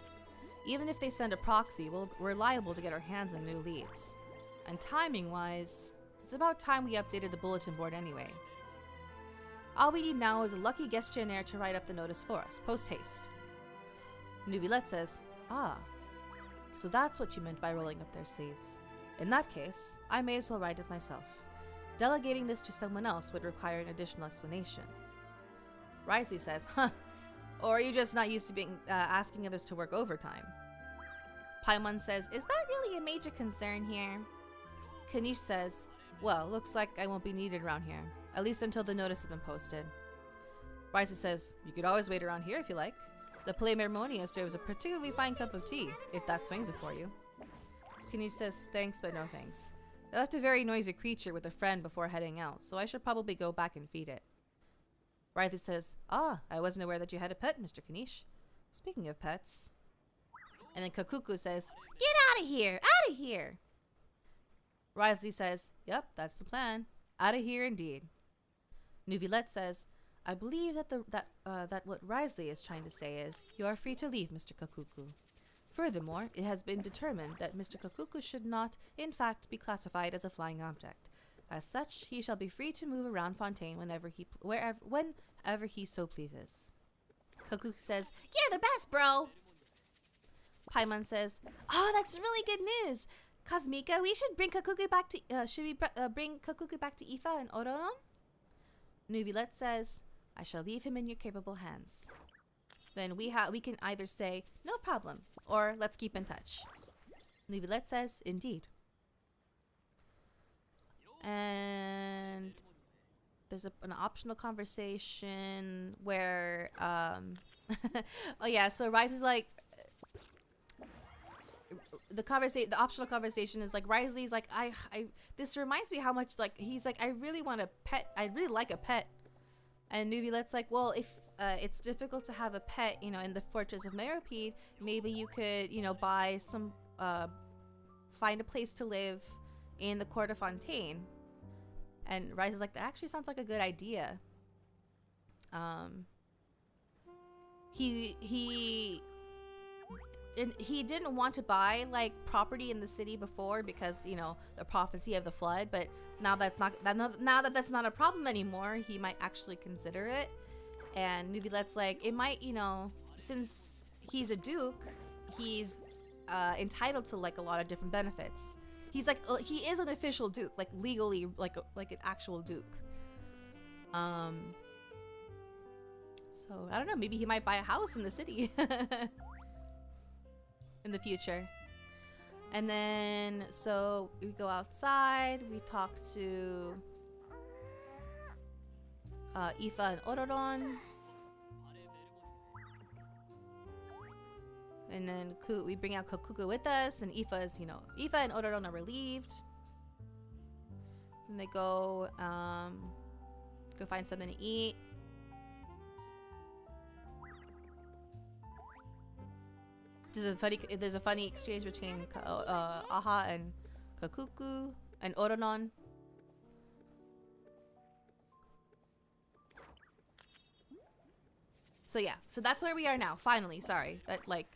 Even if they send a proxy, we're liable to get our hands on new leads. And timing-wise, it's about time we updated the bulletin board anyway. All we need now is a lucky gestionnaire to write up the notice for us, post-haste. Nuvilette says, ah, so that's what you meant by rolling up their sleeves. In that case, I may as well write it myself. Delegating this to someone else would require an additional explanation. Risley says, huh, or are you just not used to being asking others to work overtime? Paimon says, is that really a major concern here? Kanish says, well, looks like I won't be needed around here, at least until the notice has been posted. Risley says, you could always wait around here if you like. The Palais Mermonia serves a particularly fine cup of tea, if that swings it for you. Kanish says, thanks, but no thanks. I left a very noisy creature with a friend before heading out, so I should probably go back and feed it. Riley says, ah, I wasn't aware that you had a pet, Mr. Kanish. Speaking of pets. And then Kakuku says, get out of here! Out of here! Riley says, yep, that's the plan. Out of here indeed. Nuvilette says, I believe that what Risley is trying to say is, you are free to leave, Mr. Kakuku. Furthermore, it has been determined that Mr. Kakuku should not, in fact, be classified as a flying object. As such, he shall be free to move around Fontaine whenever he so pleases. Kakuku says, you're the best, bro! Paimon says, "Oh, that's really good news. Kosmika, we should bring Kakuku back to bring Kakuku back to Ifa and Ororon?" Nuvilet says, "I shall leave him in your capable hands." Then we can either say, "No problem," or "Let's keep in touch." Nuvilet says, "Indeed." And there's an optional conversation where oh yeah, so Riley's like the optional conversation is like Riley's like I this reminds me how much like he's like I really want a pet. I really like a pet. And Nuvilet's like, well, if it's difficult to have a pet, you know, in the Fortress of Meropide, maybe you could, you know, buy some find a place to live in the Court of Fontaine. And Rice is like, that actually sounds like a good idea. He didn't want to buy like property in the city before because, you know, the prophecy of the flood, but now that's not a problem anymore, he might actually consider it. And Nuvilet's like, it might, you know, since he's a duke, he's entitled to like a lot of different benefits. He's like, he is an official duke, like legally, like an actual duke. So I don't know, maybe he might buy a house in the city in the future. And then so we go outside, we talk to Ifa and Ororon. And then we bring out Kakuku with us, and Ifa and Ororon are relieved. And they go find something to eat. There's a funny exchange between Aha and Kakuku and Ororon. So yeah, so that's where we are now. Finally, sorry that like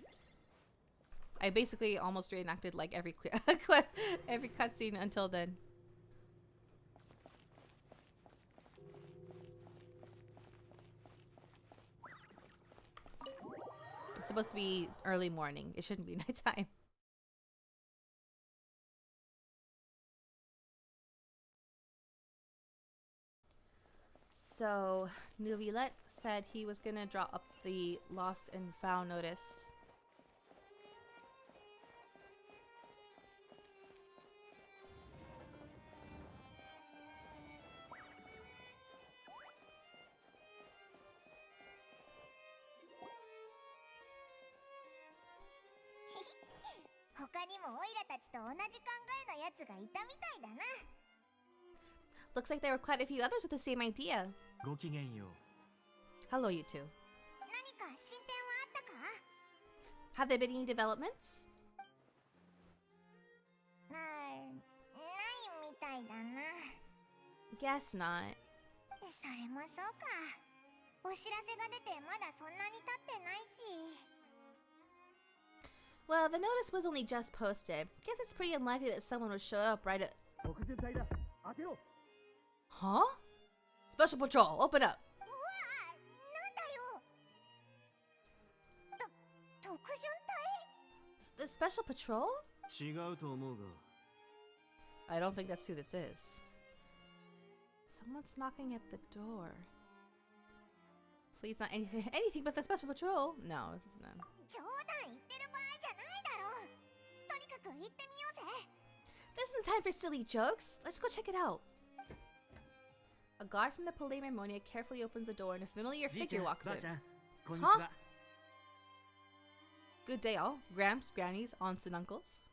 I basically almost reenacted like every cutscene until then. It's supposed to be early morning. It shouldn't be nighttime. So Nuvilet said he was gonna draw up the lost and found notice. Looks like there were quite a few others with the same idea. Hello, you two. Have there been any developments? Guess not. Well, the notice was only just posted. Guess it's pretty unlikely that someone would show up right at... Huh? Special Patrol, open up! The Special Patrol? I don't think that's who this is. Someone's knocking at the door. Please not anything but the Special Patrol. No, it's not. This isn't time for silly jokes. Let's go check it out. A guard from the Palais Harmonia carefully opens the door and a familiar figure walks in. Huh? Good day all. Gramps, grannies, aunts and uncles.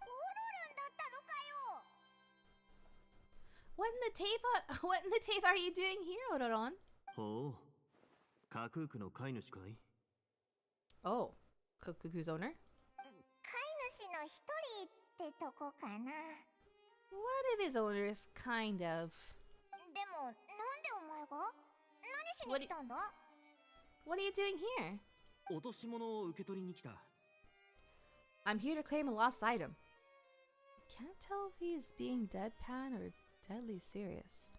What in the tave are you doing here, Ororon? Oh, Kakuku's owner? One of his owners, kind of. What are you doing here? I'm here to claim a lost item. Can't tell if he's being deadpan or deadly serious.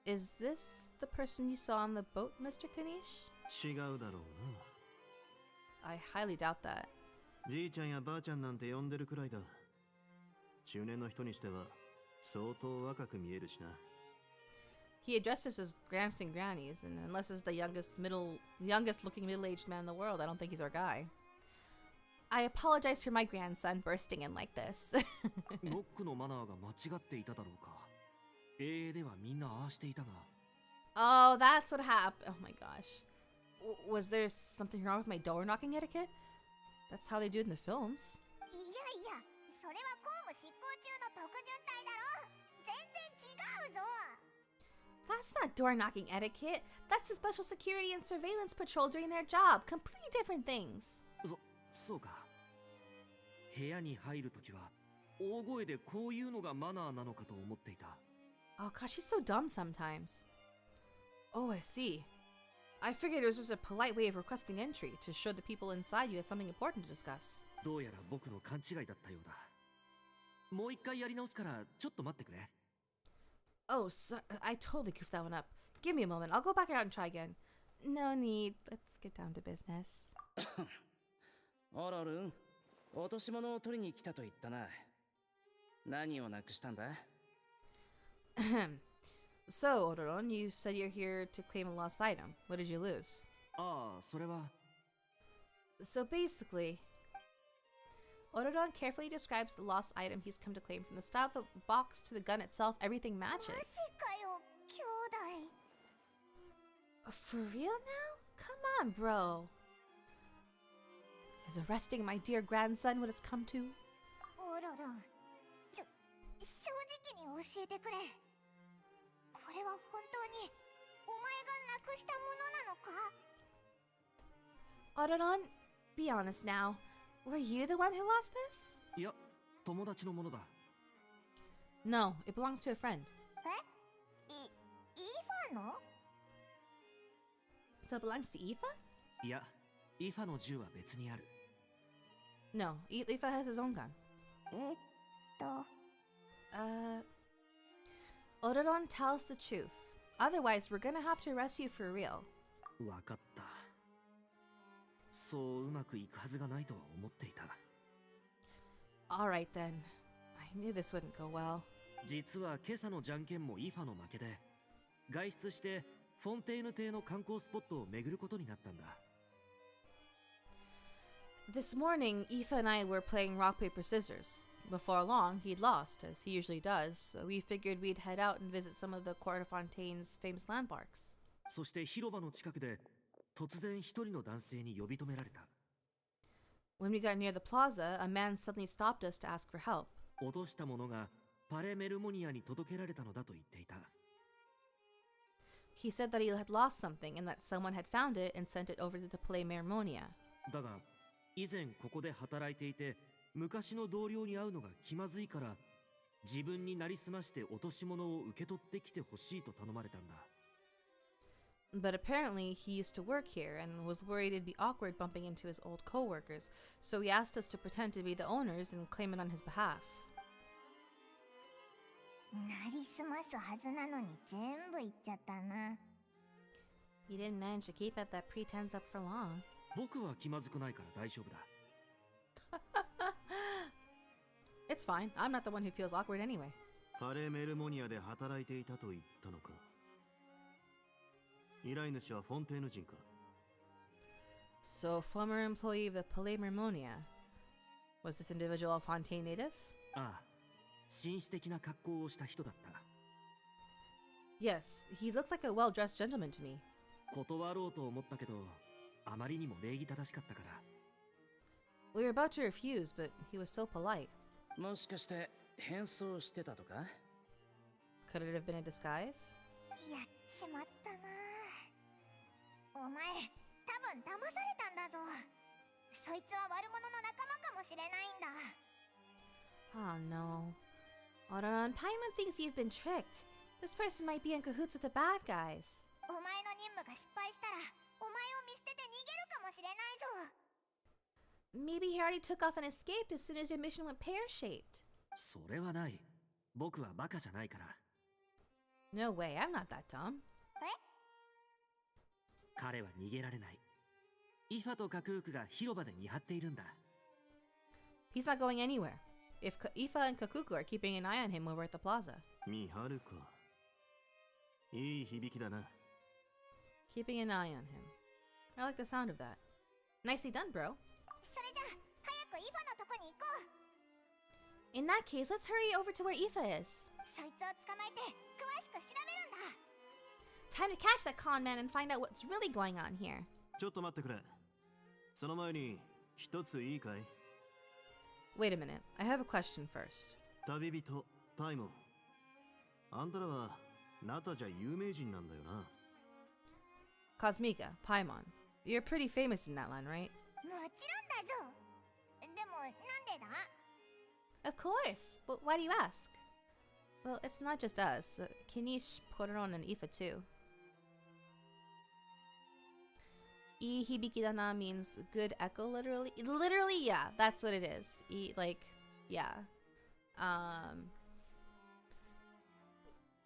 Is this the person you saw on the boat, Mr. Kanish? 違うだろう I highly doubt that. な。じいちゃんやばあちゃんなんて呼んでるくらいだ。中年の人にしては相当若く見えるしな。He addressed us as Gramps and Grannies, and unless it's the youngest looking middle-aged man in the world, I don't think he's our guy. I apologize for my grandson bursting in like this. ノックのマナーが間違っていただろうか。英英ではみんなああしていたが。Oh, that's what happened. Oh my gosh. Was there something wrong with my door knocking etiquette? That's how they do it in the films. いやいや、それは公務執行中の特準隊だろ。全然違うぞ。That's not door knocking etiquette. That's the special security and surveillance patrol during their job. Completely different things. そうか。部屋に入るときは大声でこういうのがマナーなのかと思っていた。Oh gosh, she's so dumb sometimes. Oh, I see. I figured it was just a polite way of requesting entry to show the people inside you had something important to discuss. どうやら僕の勘違いだったようだ。もう一回やり直すからちょっと待ってくれ。Oh, so I totally goofed that one up. Give me a moment. I'll go back out and try again. No need. Let's get down to business. オロルン、落とし物を取りに来たと言ったな。何をなくしたんだ？ So, Odoron, you said you're here to claim a lost item. What did you lose? ああ、それは。So basically, Odoron carefully describes the lost item he's come to claim. From the style of the box to the gun itself, everything マ matches. ジかよ、兄弟。For real now? Come on, bro. Is arresting my dear grandson what it's come to? オロロン、正直に教えてくれ。これは本当にお前がなくしたものなのか？ Odoron, be honest now. Were you the one who lost this? いや、友達のものだ。No, it belongs to a friend. イファの？ So it belongs to Aoife? いや、イファの銃は別にある。No, Aoife has his own gun. と。Odoron, tell us the truth. Otherwise, we're gonna have to arrest you for real. わかった。そううまくいくはずがないとは思っていた。Alright then. I knew this wouldn't go well. 実は今朝のじゃんけんもイファの負けで、外出してフォンテーヌ邸の観光スポットを巡ることになったんだ。This morning, Aoife and I were playing rock, paper, scissors. Before long, he'd lost, as he usually does, so we figured we'd head out and visit some of the Court of Fontaine's famous landmarks. そして広場の近くで突然一人の男性に呼び止められた。When we got near the plaza, a man suddenly stopped us to ask for help. 落としたものがパレメルモニアに届けられたのだと言っていた。He said that he had lost something and that someone had found it and sent it over to the Palais Mermonia. だが以前ここで働いていて昔の同僚に会うのが気まずいから自分になりすまして落とし物を受け取ってきてほしいと頼まれたんだ。But apparently, he used to work here and was worried it'd be awkward bumping into his old co-workers, so he asked us to pretend to be the owners and claim it on his behalf. なりすますはずなのに全部言っちゃったな。You didn't manage to keep up that pretense up for long. 僕は気まずくないから大丈夫だ。It's fine. I'm not the one who feels awkward anyway. パレメルモニアで働いていたと言ったのか。依頼主はフォンテーヌ人か。So, former employee of the Palais Mermonia. Was this individual a Fontaine native? ああ、紳士的な格好をした人だった。Yes, he looked like a well-dressed gentleman to me. 断ろうと思ったけど、あまりにも礼儀正しかったから。We were about to refuse, but he was so polite. もしかして変装してたとか？ Could it have been a disguise? やっちまったな。お前、多分騙されたんだぞ。そいつは悪者の仲間かもしれないんだ。Oh no. Odoron, Paimon thinks you've been tricked. This person might be in cahoots with the bad guys. お前の任務が失敗したら、お前を見捨てて逃げるかもしれないぞ。Maybe he already took off and escaped as soon as your mission went pear-shaped. それはない。僕はバカじゃないから。No way, I'm not that dumb. 彼は逃げられない。イファとカクークが広場で見張っているんだ。He's not going anywhere. If Ifa and Kakuku are keeping an eye on him over at the plaza. 見張るか。いい響きだな。Keeping an eye on him. I like the sound of that. Nicely done, bro. それじゃあ早くイファのとこに行こう。 In that case, let's hurry over to where Ifa is. そいつを捕まえて詳しく調べるんだ。 Time to catch that con man and find out what's really going on here. ちょっと待ってくれ。その前に一ついいかい？ Wait a minute. I have a question first. 旅人パイモン。あんたらはナタじゃ有名人なんだよな。Kosmika, Paimon. You're pretty famous in that land, right? もちろんだぞ。でもなんでだ？ Of course. But why do you ask? Well, it's not just us. Kinish, Poron, and Ifa too. Ihibikidana means good echo, literally. Literally, yeah, that's what it is. Yeah.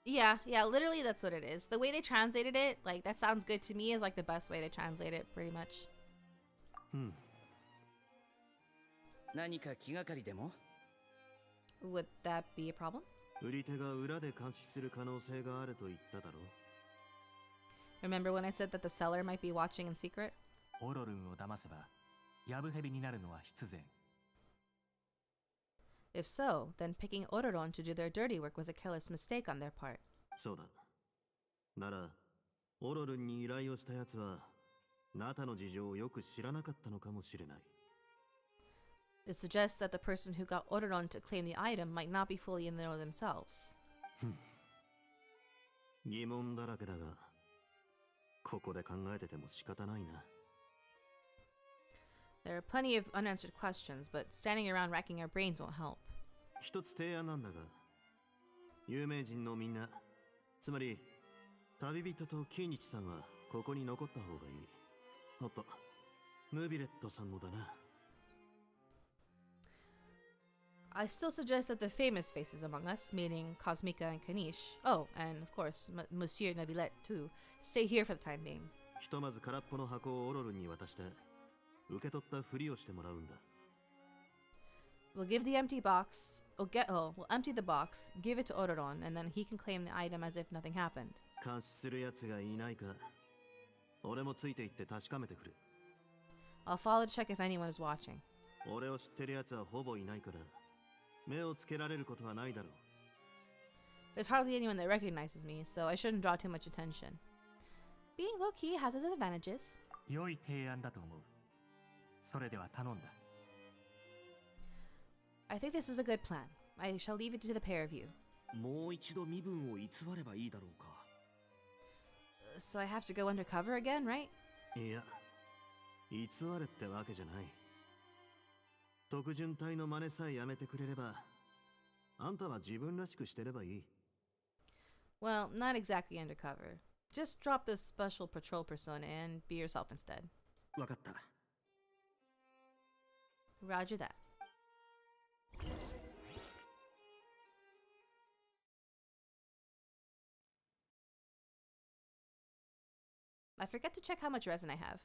Yeah, literally that's what it is. The way they translated it, like, that sounds good to me is like the best way to translate it, pretty much. 何か気がかりでも？ Would that be a problem? 売り手が裏で監視する可能性があると言っただろう。 Remember when I said that the seller might be watching in secret? オロルンを騙せばヤブヘビになるのは必然。 If so, then picking Ororon to do their dirty work was a careless mistake on their part. そうだ。なら、オロルンに依頼をしたやつは、ナタの事情をよく知らなかったのかもしれない。It suggests that the person who got Ororon to claim the item might not be fully in the know themselves. 疑問だらけだが、ここで考えてても仕方ないな。There are plenty of unanswered questions, but standing around racking our brains won't help. 一つ提案なんだが、有名人のみんな、つまり旅人とキーニチさんはここに残った方がいい。おっと、ムビレットさんもだな。I still suggest that the famous faces among us, meaning Cosmica and Kanish, oh, and of course Monsieur Navillette too, stay here for the time being. ひとまず空っぽの箱をオロルンに渡して、受け取ったふりをしてもらうんだ。We'll give the empty box. We'll empty the box, give it to Ororon, and then he can claim the item as if nothing happened. 監視する奴がいないか、俺もついて行って確かめてくる。I'll follow to check if anyone is watching. 俺を知ってる奴はほぼいないから、目をつけられることはないだろう。 There's hardly anyone that recognizes me, so I shouldn't draw too much attention. Being low-key has its advantages. 良い提案だと思う。それでは頼んだ。I think this is a good plan. I shall leave it to the pair of you. もう一度身分を偽ればいいだろうか。So I have to go undercover again, right? いや、偽れってわけじゃない。特巡隊の真似さえやめてくれれば、あんたは自分らしくしてればいい。Well, not exactly undercover. Just drop the special patrol persona and be yourself instead. わかった。Roger that. I forget to check how much resin I have.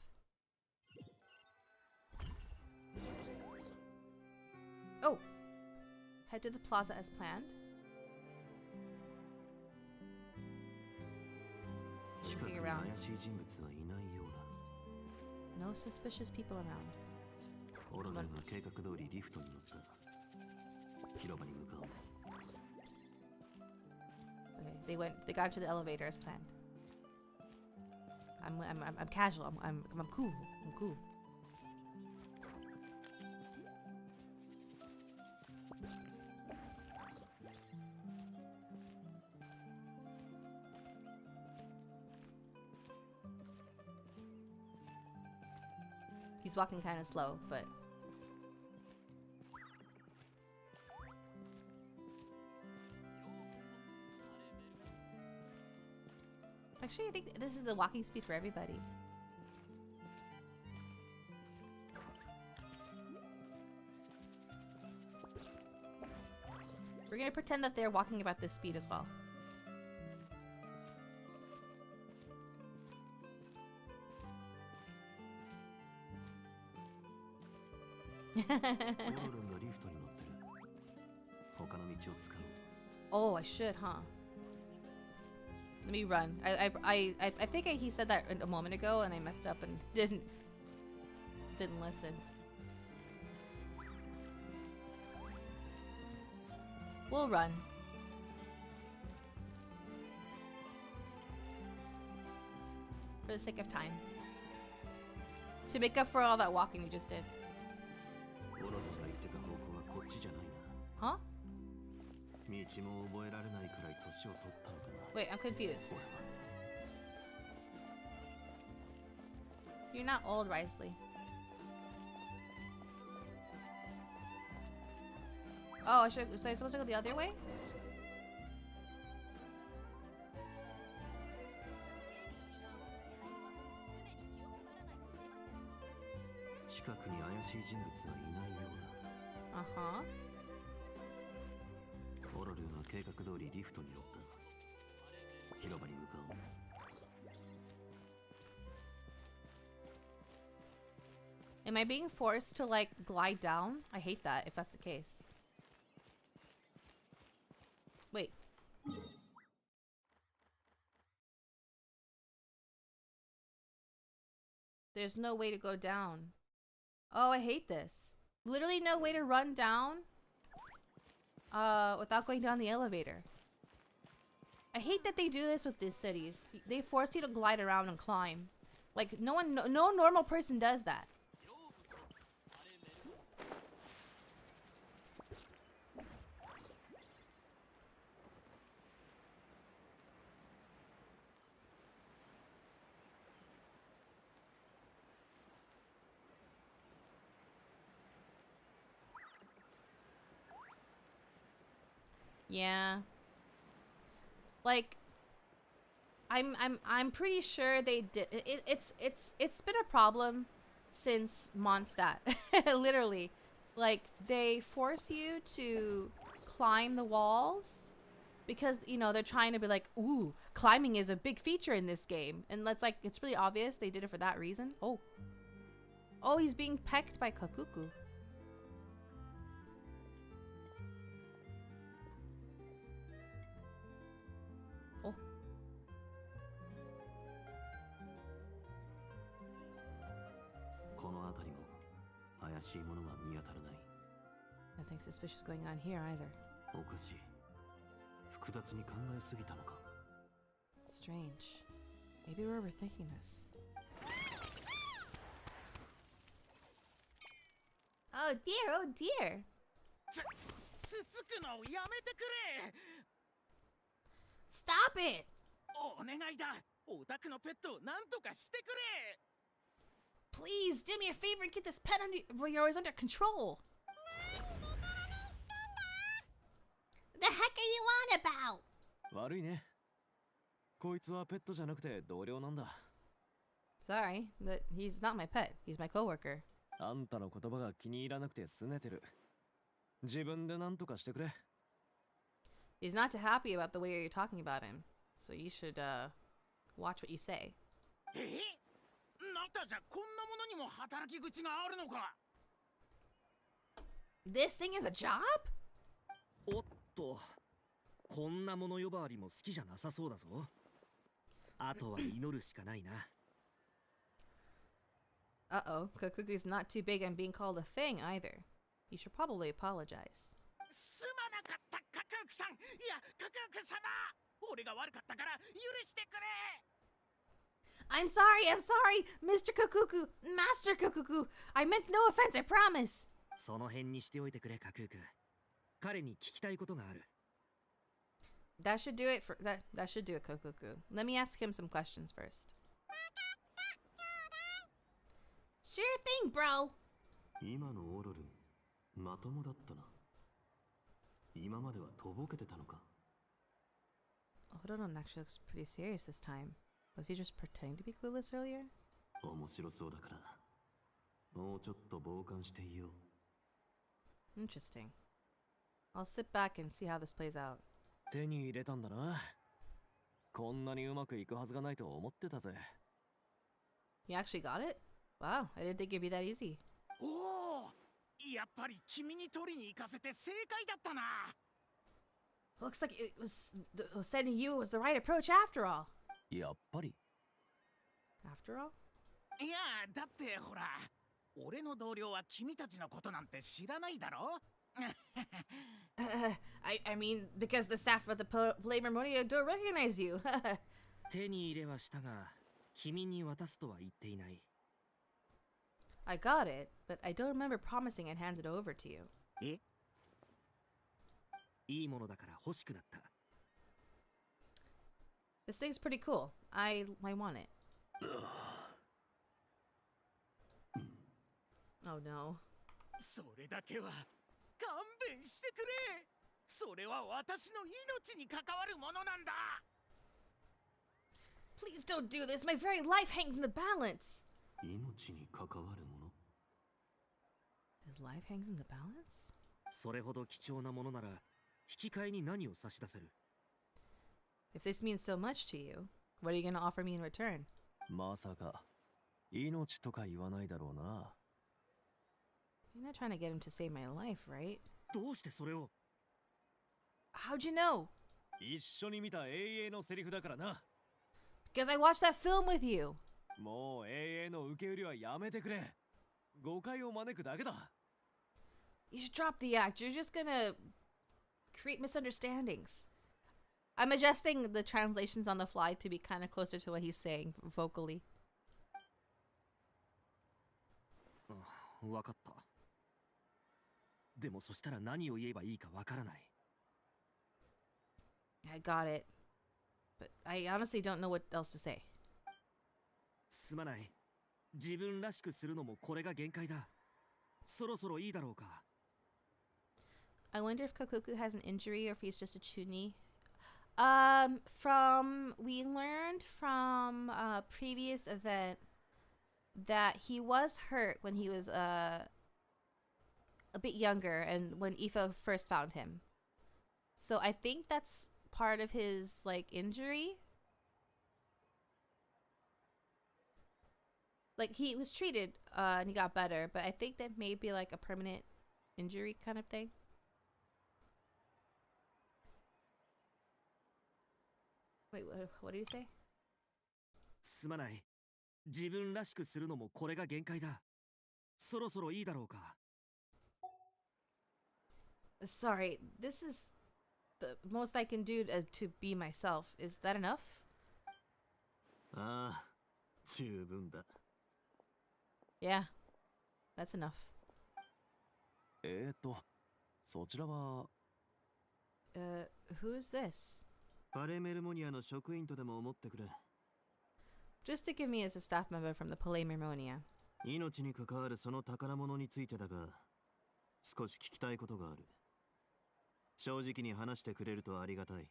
Oh! Head to the plaza as planned. 近くに怪しい人物はいないようだ。 No suspicious people around. オロルンは計画通りリフトに乗った。広場に向かおう。Okay, they got to the elevator as planned. I'm casual. I'm cool. I'm cool. He's walking kind of slow, but actually, I think this is the walking speed for everybody. We're gonna pretend that they're walking about this speed as well. オロルンがリフトに乗ってる。他の道を使おう。 Oh, I should, huh? Let me run. I think he said that a moment ago, and I messed up and didn't listen. We'll run. For the sake of time. To make up for all that walking we just did. オロルンが言ってた方向はこっちじゃないな。 Huh? 道も覚えられないくらい年を取ったのか。 Wait, I'm confused. 俺は You're not old, Risley. Oh, was I supposed to go the other way? 近くに怪しい人物はいないようだ。Uh-huh. オロルンは計画通りリフトに乗った。広場に向かおう。Am I being forced to like glide down? I hate that if that's the case. Wait. There's no way to go down. Oh, I hate this. Literally no way to run down without going down the elevator. I hate that they do this with these cities. They force you to glide around and climb. Like no normal person does that. Yeah. Like I'm pretty sure they did it's been a problem since Mondstadt. Literally. Like they force you to climb the walls because you know they're trying to be like, ooh, climbing is a big feature in this game. And that's like it's really obvious they did it for that reason. Oh. Oh, he's being pecked by Kakuku. Oh. Nothing suspicious going on here either. おかしい。複雑に考えすぎたのか。 Strange. Maybe we're overthinking this. Oh dear, oh dear. つつくのをやめてくれ。 Stop it! お願いだ。オタクのペットを何とかしてくれ。 Please do me a favor and get this pet of yours under control. The heck are you on about? 悪いね。こいつはペットじゃなくて同僚なんだ。 Sorry, but he's not my pet. He's my coworker. あんたの言葉が気に入らなくて拗ねてる。自分で何とかしてくれ。 He's not too happy about the way you're talking about him. So you should watch what you say. なたじゃこんなものにも働き口があるのか。 This thing is a job? おっと、こんなもの呼ばわりも好きじゃなさそうだぞ。あとは祈るしかないな。Uh-oh, Kakuku's not too big on being called a thing either. You should probably apologize. すまなかったカクークさん。いや、カクーク様。俺が悪かったから許してくれ。 I'm sorry, Mr. Kakuku, Master Kakuku. I meant no offense, I promise. その辺にしておいてくれ、カクーク。彼に聞きたいことがある。That should do it that should do it, Kakuku. Let me ask him some questions first. Sure thing, bro. 今のオロルン、まともだったな。今まではとぼけてたのか。 Ororon actually looks pretty serious this time. Was he just pretending to be clueless earlier? 面白そうだから、もうちょっと傍観していよう。 Interesting. I'll sit back and see how this plays out. 手に入れたんだな。こんなにうまくいくはずがないと思ってたぜ。You actually got it? Wow, I didn't think it'd be that easy. おお、やっぱり君に取りに行かせて正解だったな。 Looks like it was sending you was the right approach after all. やっぱり After all? いやだってほら、俺の同僚は君たちのことなんて知らないだろ。I mean, because the staff of the Palamermonia don't recognize you. 手に入れはしたが、君に渡すとは言っていない。I got it, but I don't remember promising I'd hand it over to you. え？いいものだから欲しくなった。This thing's pretty cool. I want it. Oh no. それだけは勘弁してくれ。それは私の命に関わるものなんだ。 Please don't do this. My very life hangs in the balance. 命に関わるもの His life hangs in the balance? それほど貴重なものなら、引き換えに何を差し出せる？ If this means so much to you, what are you gonna offer me in return? まさか命とか言わないだろうな。 You're not trying to get him to save my life, right? どうしてそれを？ How'd you know? 一緒に見た永遠のセリフだからな。 Because I watched that film with you. もう永遠の受け売りはやめてくれ。誤解を招くだけだ。 You should drop the act. You're just gonna create misunderstandings. I'm adjusting the translations on the fly to be kind of closer to what he's saying vocally. わかった。でもそしたら何を言えばいいかわからない。I got it. But I honestly don't know what else to say. すまない。自分らしくするのもこれが限界だ。そろそろいいだろうか。I wonder if Kokoku has an injury or if he's just a chuny. We learned from a previous event that he was hurt when he was a bit younger and when Aoife first found him. So I think that's part of his like injury. Like he was treated and he got better, but I think that may be like a permanent injury kind of thing. Wait, what did you say? すまない。自分らしくするのもこれが限界だ。そろそろいいだろうか。Sorry, this is the most I can do to be myself. Is that enough? ああ、十分だ。 Yeah, that's enough. そちらは Who's this? パレメルモニアの職員とでも思ってくれ。 Just think of me as a staff member from the Palamermonia. 命に関わるその宝物についてだが、少し聞きたいことがある。正直に話してくれるとありがたい。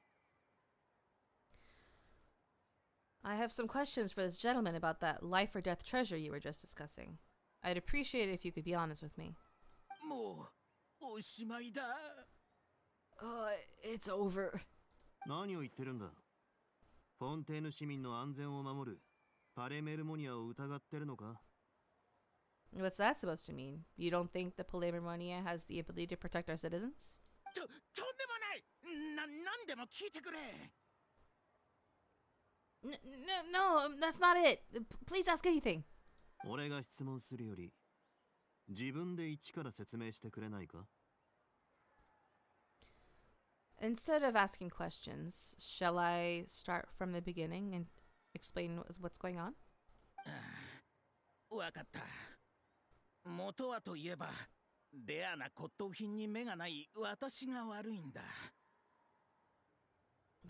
I have some questions for this gentleman about that life or death treasure you were just discussing. I'd appreciate it if you could be honest with me. もうおしまいだ。It's over. 何を言ってるんだ。フォンテーヌ市民の安全を守るパレメルモニアを疑ってるのか？ What's that supposed to mean? You don't think the Palamermonia has the ability to protect our citizens? とんでもない。なんでも聞いてくれ。No, that's not it. Please ask anything. 俺が質問するより、自分で一から説明してくれないか？ Instead of asking questions, shall I start from the beginning and explain what's going on? わかった。元はといえば、レアな骨董品に目がない私が悪いんだ。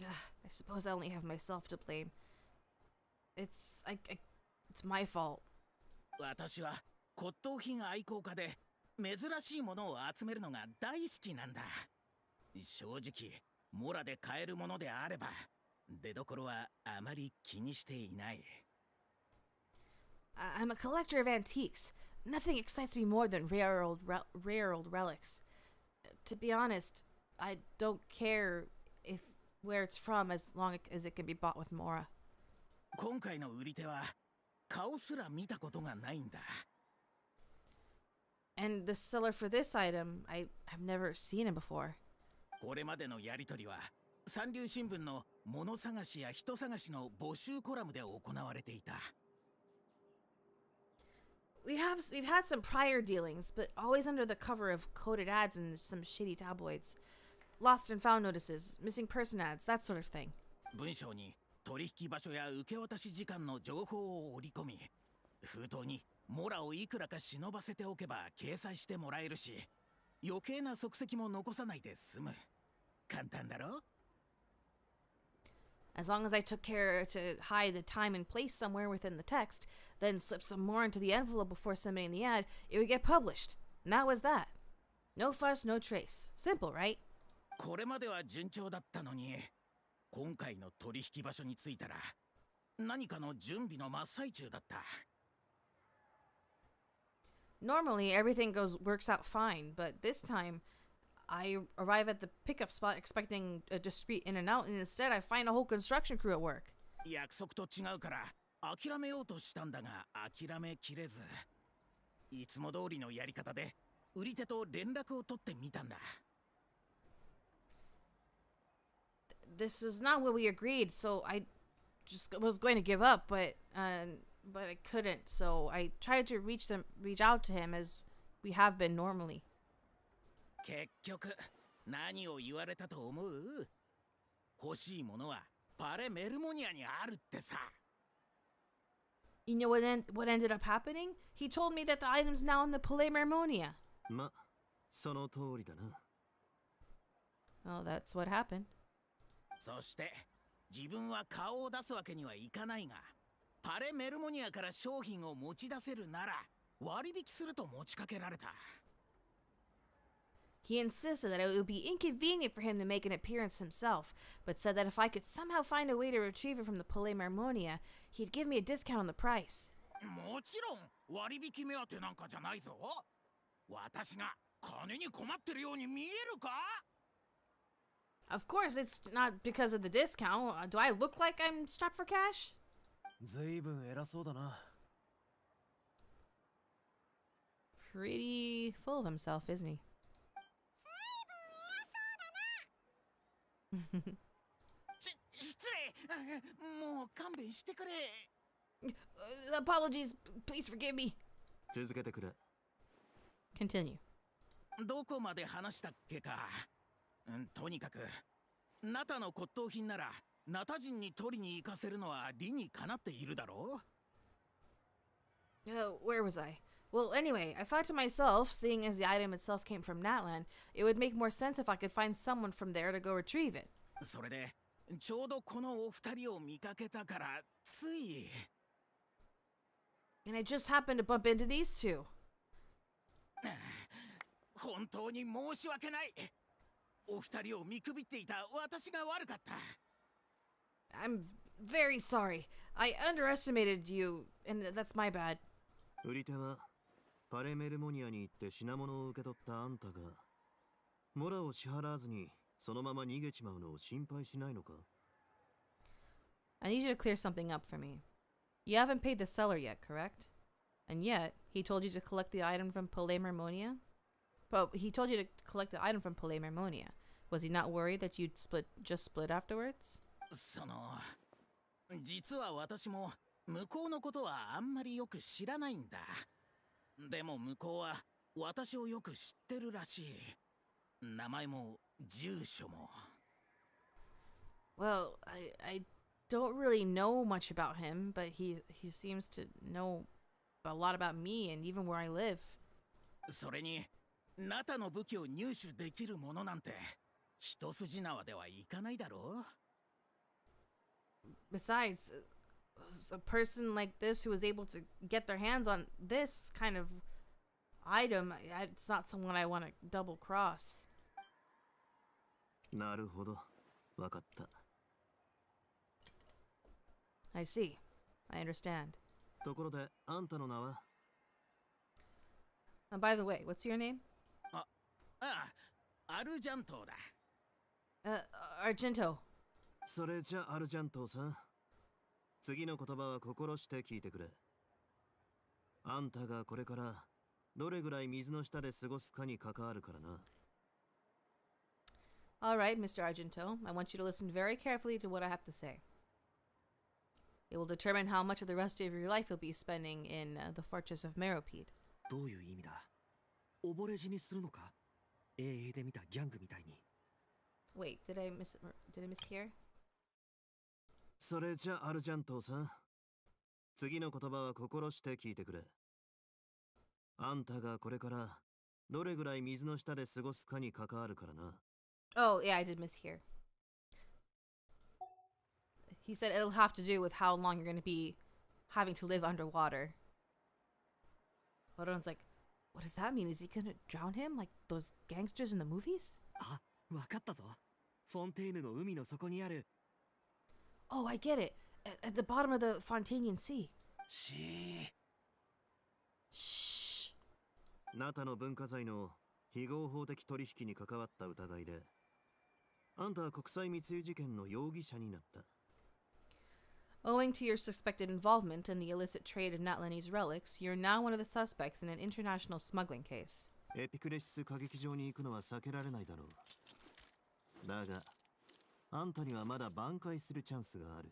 I suppose I only have myself to blame. It's my fault. 私は骨董品愛好家で、珍しいものを集めるのが大好きなんだ。正直、モラで買えるものであれば、出どころはあまり気にしていない。I'm a collector of antiques. Nothing excites me more than rare old relics. To be honest, I don't care where it's from as long as it can be bought with Mora. 今回の売り手は顔すら見たことがないんだ。And the seller for this item, I've never seen him before. これまでのやりとりは三流新聞の物探しや人探しの募集コラムで行われていた。We've had some prior dealings, but always under the cover of coded ads and some shady tabloids. Lost and found notices, missing person ads, that sort of thing. 文章に取引場所や受け渡し時間の情報を織り込み、封筒にモラをいくらか忍ばせておけば掲載してもらえるし、余計な足跡も残さないで済む。簡単だろ? As long as I took care to hide the time and place somewhere within the text, then slip some more into the envelope before submitting the ad, it would get published. And that was that. No fuss, no trace. Simple, right? これまでは順調だったのに、今回の取引場所に着いたら、何かの準備の真っ最中だった。Normally, everything works out fine, but this time, I arrive at the pickup spot expecting a discreet in and out, and instead I find a whole construction crew at work. 約束と違うから諦めようとしたんだが諦めきれず、いつも通りのやり方で売り手と連絡を取ってみたんだ。This is not what we agreed, so I just was going to give up, but I couldn't. So I tried to reach out to him as we have been normally. 結局何を言われたと思う？欲しいものはパレメルモニアにあるってさ。You know what ended up happening? He told me that the item's now in the Palamermonia. ま、その通りだな。Well, that's what happened. そして自分は顔を出すわけにはいかないが、パレメルモニアから商品を持ち出せるなら割引すると持ちかけられた。He insisted that it would be inconvenient for him to make an appearance himself, but said that if I could somehow find a way to retrieve it from the Palamermonia, he'd give me a discount on the price. もちろん割引目当てなんかじゃないぞ。私が金に困ってるように見えるか? Of course, it's not because of the discount. Do I look like I'm strapped for cash? ずいぶん偉そうだな。Pretty full of himself, isn't he? 失礼。もう勘弁してくれ。Apologies, please forgive me. 続けてくれ。Continue. どこまで話したっけか。とにかく、ナタの骨董品なら、ナタ人に取りに行かせるのは理にかなっているだろう? Where was I? Well, anyway, I thought to myself, seeing as the item itself came from Natlan, it would make more sense if I could find someone from there to go retrieve it. それで、ちょうどこのお二人を見かけたから、つい。And I just happened to bump into these two. 本当に申し訳ない。お二人を見くびっていた私が悪かった。I'm very sorry. I underestimated you, and that's my bad. 売り手はパレメルモニアに行って品物を受け取ったあんたがモラを支払わずにそのまま逃げちまうのを心配しないのか? I need you to clear something up for me. You haven't paid the seller yet, correct? And yet, he told you to collect the item from Palamermonia? But he told you to collect the item from Palamermonia. Was he not worried that you'd just split afterwards? 実は私も向こうのことはあんまりよく知らないんだ。でも向こうは私をよく知ってるらしい。名前も住所も。Well, I don't really know much about him, but he seems to know a lot about me and even where I live. それに、ナタの武器を入手できるものなんて一筋縄ではいかないだろう? Besides, a person like this who was able to get their hands on this kind of item, it's not someone I want to double cross. なるほど、わかった。I see. I understand. ところで、あんたの名は? By the way, what's your name? アルジャントだ。Argento. それじゃアルジャントさん。次の言葉は心して聞いてくれ。あんたがこれからどれぐらい水の下で過ごすかに関わるからな。Alright, Mr. Argento, I want you to listen very carefully to what I have to say. It will determine how much of the rest of your life you'll be spending in the fortress of Meropide. どういう意味だ？溺れ死にするのか？AA で見たギャングみたいに。Wait, did I mishear? それじゃアルジャントさん。次の言葉は心して聞いてくれ。あんたがこれからどれぐらい水の下で過ごすかに関わるからな。Oh, yeah, I did mishear. He said it'll have to do with how long you're going to be having to live underwater. Odoron's like, what does that mean? Is he going to drown him like those gangsters in the movies? あ、わかったぞ。フォンテーヌの海の底にある。Oh, I get it. At the bottom of the Fontanian Sea. し Shh. ナタの文化財の非合法的取引に関わった疑いで、あんたは国際密輸事件の容疑者になった。Owing to your suspected involvement in the illicit trade in Natlanese relics, you're now one of the suspects in an international smuggling case. エピクレシス歌劇場に行くのは避けられないだろう。だが、あんたにはまだ挽回するチャンスがある。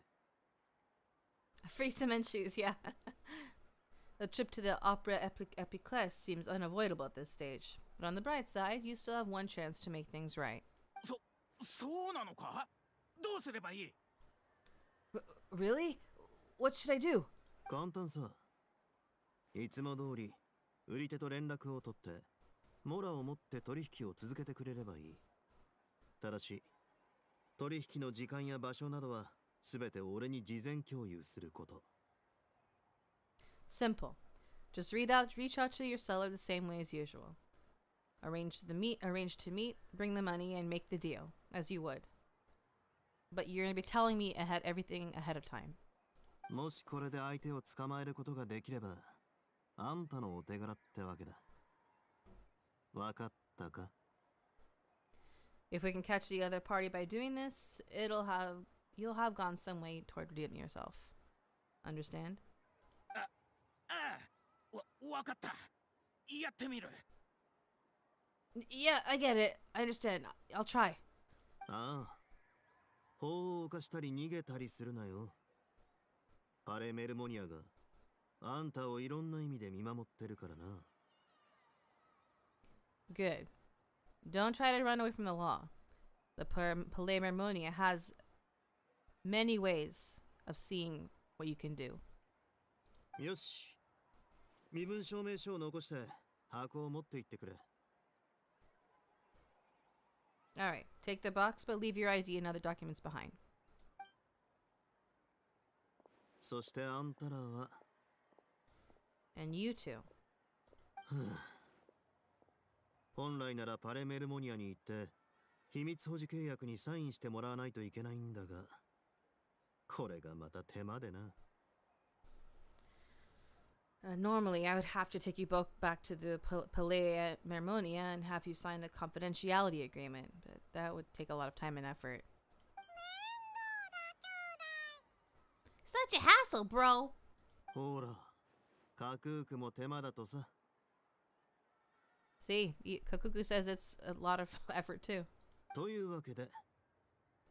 Free cement shoes, yeah. The trip to the Opera Epiclese seems unavoidable at this stage. But on the bright side, you still have one chance to make things right. そうなのか？どうすればいい？ Really? What should I do? 簡単さ。いつも通り、売り手と連絡を取って、モラを持って取引を続けてくれればいい。ただし、取引の時間や場所などは、すべて俺に事前共有すること。Simple. Just reach out to your seller the same way as usual. Arrange to meet, bring the money, and make the deal, as you would. But you're going to be telling me everything ahead of time. もしこれで相手を捕まえることができれば、あんたのお手柄ってわけだ。わかったか？ If we can catch the other party by doing this, you'll have gone some way toward redeeming yourself. Understand? わかった。やってみる。Yeah, I get it. I understand. I'll try. ああ。法を犯したり逃げたりするなよ。パレメルモニアがあんたをいろんな意味で見守ってるからな。Good. Don't try to run away from the law. The Palermonia has many ways of seeing what you can do. よし。身分証明書を残して箱を持って行ってくれ。Alright, take the box, but leave your ID and other documents behind. そしてあんたらは。And you too. 本来ならパレメルモニアに行って秘密保持契約にサインしてもらわないといけないんだが、これがまた手間でな。Normally, I would have to take you both back to the Palais Mermonia and have you sign a confidentiality agreement, but that would take a lot of time and effort. Such a hassle, bro! ほら、カクークも手間だとさ。See, Kakuku says it's a lot of effort too. というわけで、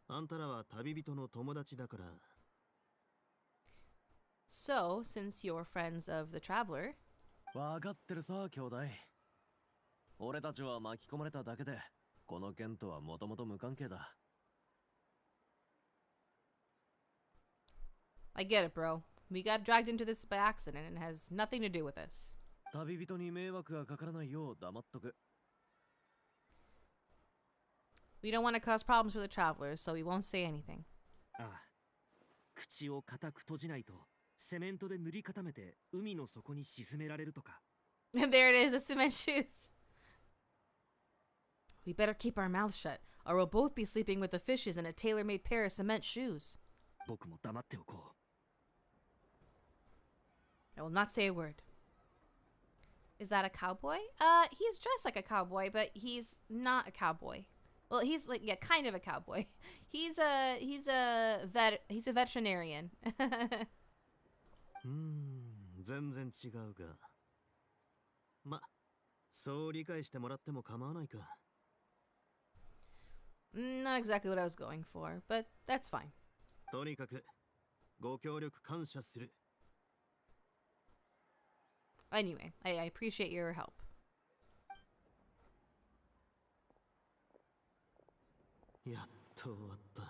あんたらは旅人の友達だから。So, since you're friends of the traveler... わかってるさ、兄弟。俺たちは巻き込まれただけで、この件とはもともと無関係だ。I get it, bro. We got dragged into this by accident and it has nothing to do with us. 旅人に迷惑がかからないよう黙っとく。We don't want to cause problems for the travelers, so we won't say anything. ああ。口を固く閉じないと、セメントで塗り固めて海の底に沈められるとか。And there it is, the cement shoes. We better keep our mouths shut, or we'll both be sleeping with the fishes in a tailor-made pair of cement shoes. 僕も黙っておこう。I will not say a word. Is that a cowboy? He's dressed like a cowboy, but he's not a cowboy. Well, he's like, yeah, kind of a cowboy. He's a veterinarian. 全然違うが。ま、そう理解してもらっても構わないか。Not exactly what I was going for, but that's fine. とにかくご協力感謝する。Anyway, I appreciate your help. やっと終わった。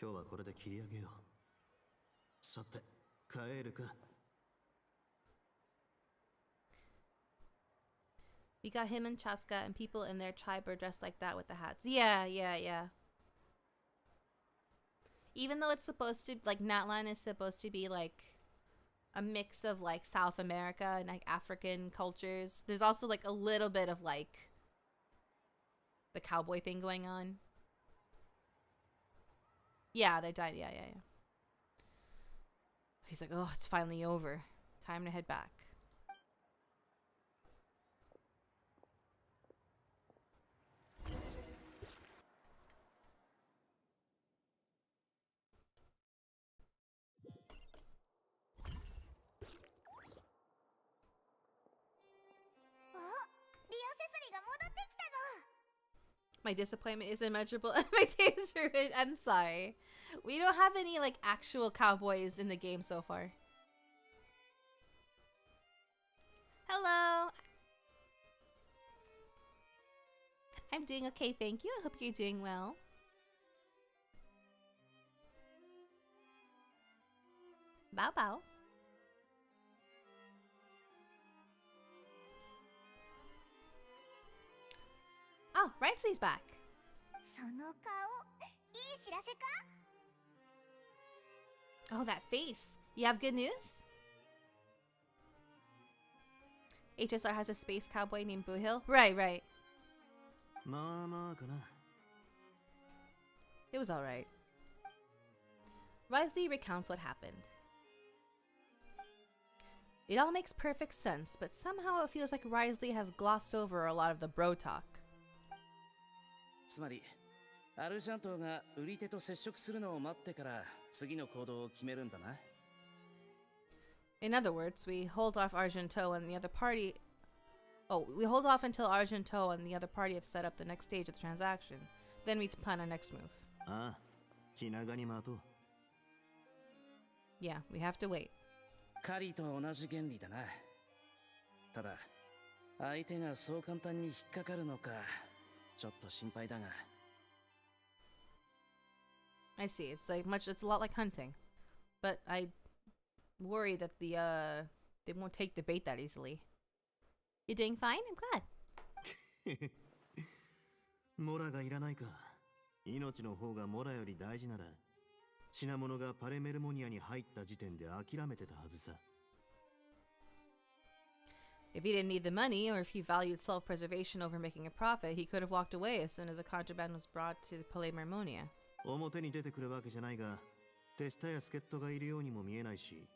今日はこれで切り上げよう。さて、帰るか。We got him and Chaska, and people in their tribe are dressed like that with the hats. Yeah. Even though it's supposed to, like, Natlan is supposed to be, like, a mix of, like, South America and, like, African cultures, there's also, like, a little bit of, like, the cowboy thing going on. Yeah, they died. Yeah. He's like, oh, it's finally over. Time to head back. My disappointment is immeasurable and my day is ruined. I'm sorry. We don't have any, like, actual cowboys in the game so far. Hello. I'm doing okay, thank you. I hope you're doing well. Bow bow. Oh, Rexy's back. その顔、いい知らせか? Oh, that face. You have good news? HSR has a space cowboy named Boohill? Right. まあまあかな。It was alright. Risley recounts what happened. It all makes perfect sense, but somehow it feels like Risley has glossed over a lot of the bro talk. つまりアルジャントが売り手と接触するのを待ってから次の行動を決めるんだな。In other words, we hold off Argento and the other party. Oh, we hold off until Argento and the other party have set up the next stage of the transaction. Then we plan our next move. ああ、気長に待とう。Yeah, we have to wait. カリと同じ原理だな。ただ相手がそう簡単に引っかかるのかちょっと心配だが。I see. It's a lot like hunting. But I worry that they won't take the bait that easily. You're doing fine? I'm glad. モラがいらないか。命の方がモラより大事なら、品物がパレメルモニアに入った時点で諦めてたはずさ。If he didn't need the money, or if he valued self-preservation over making a profit, he could have walked away as soon as the contraband was brought to Palermonia. 表に出てくるわけじゃないが、手下や助っ人がいるようにも見えないし、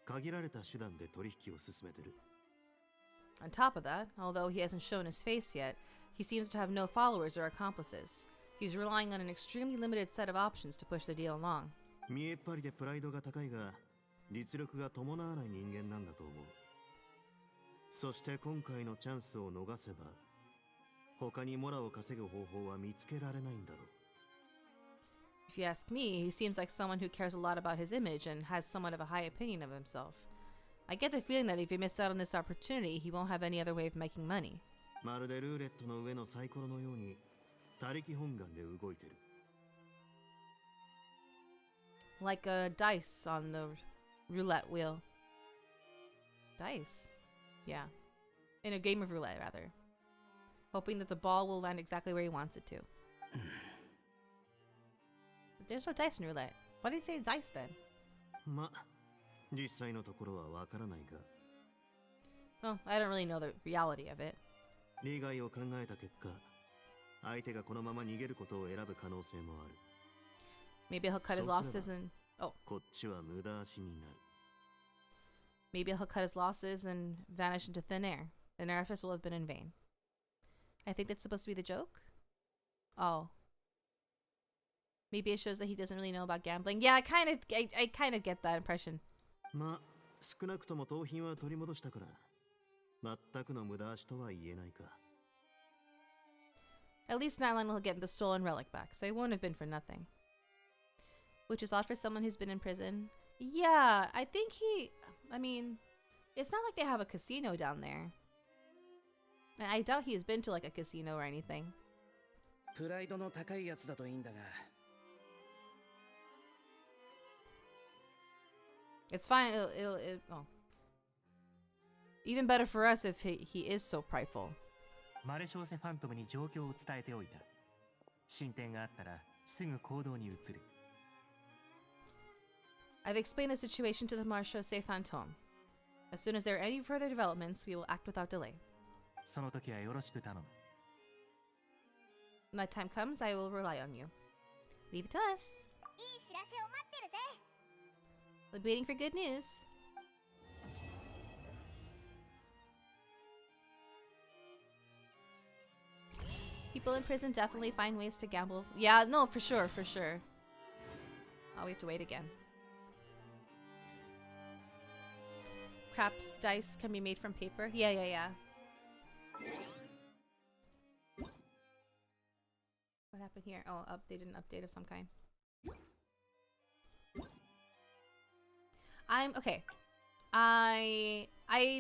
限られた手段で取引を進めてる。On top of that, although he hasn't shown his face yet, he seems to have no followers or accomplices. He's relying on an extremely limited set of options to push the deal along. 見えっ張りでプライドが高いが、実力が伴わない人間なんだと思う。そして今回のチャンスを逃せば、他にモラを稼ぐ方法は見つけられないんだろう。If you ask me, he seems like someone who cares a lot about his image and has somewhat of a high opinion of himself. I get the feeling that if he missed out on this opportunity, he won't have any other way of making money. まるでルーレットの上のサイコロのように、他力本願で動いてる。Like a dice on the roulette wheel. Dice? Yeah. In a game of roulette, rather. Hoping that the ball will land exactly where he wants it to. There's no dice in roulette. Why did he say dice then? ま、実際のところはわからないが。Well, I don't really know the reality of it. 利害を考えた結果、相手がこのまま逃げることを選ぶ可能性もある。Maybe he'll cut his losses and... Oh. こっちは無駄足になる。Maybe he'll cut his losses and vanish into thin air. An artifice will have been in vain. I think that's supposed to be the joke? Oh. Maybe it shows that he doesn't really know about gambling. Yeah, I kind of get that impression. ま、少なくとも盗品は取り戻したから、全くの無駄足とは言えないか。 At least Nightline will get the stolen relic back, so it won't have been for nothing. Which is odd for someone who's been in prison. Yeah, I think I mean, it's not like they have a casino down there. And I doubt he's been to like a casino or anything. プライドの高いやつだといいんだが。It's fine. Oh. Even better for us if he is so prideful. マレショーセファントムに状況を伝えておいた。進展があったらすぐ行動に移る。I've explained the situation to the Marechaussee Fantôme. As soon as there are any further developments, we will act without delay. その時はよろしく頼む。When that time comes, I will rely on you. Leave it to us. いい知らせを待ってるぜ。 We'll be waiting for good news. People in prison definitely find ways to gamble. Yeah, no, for sure, for sure. Oh, we have to wait again. Craps dice can be made from paper. Yeah. What happened here? Oh, updated an update of some kind. Okay. I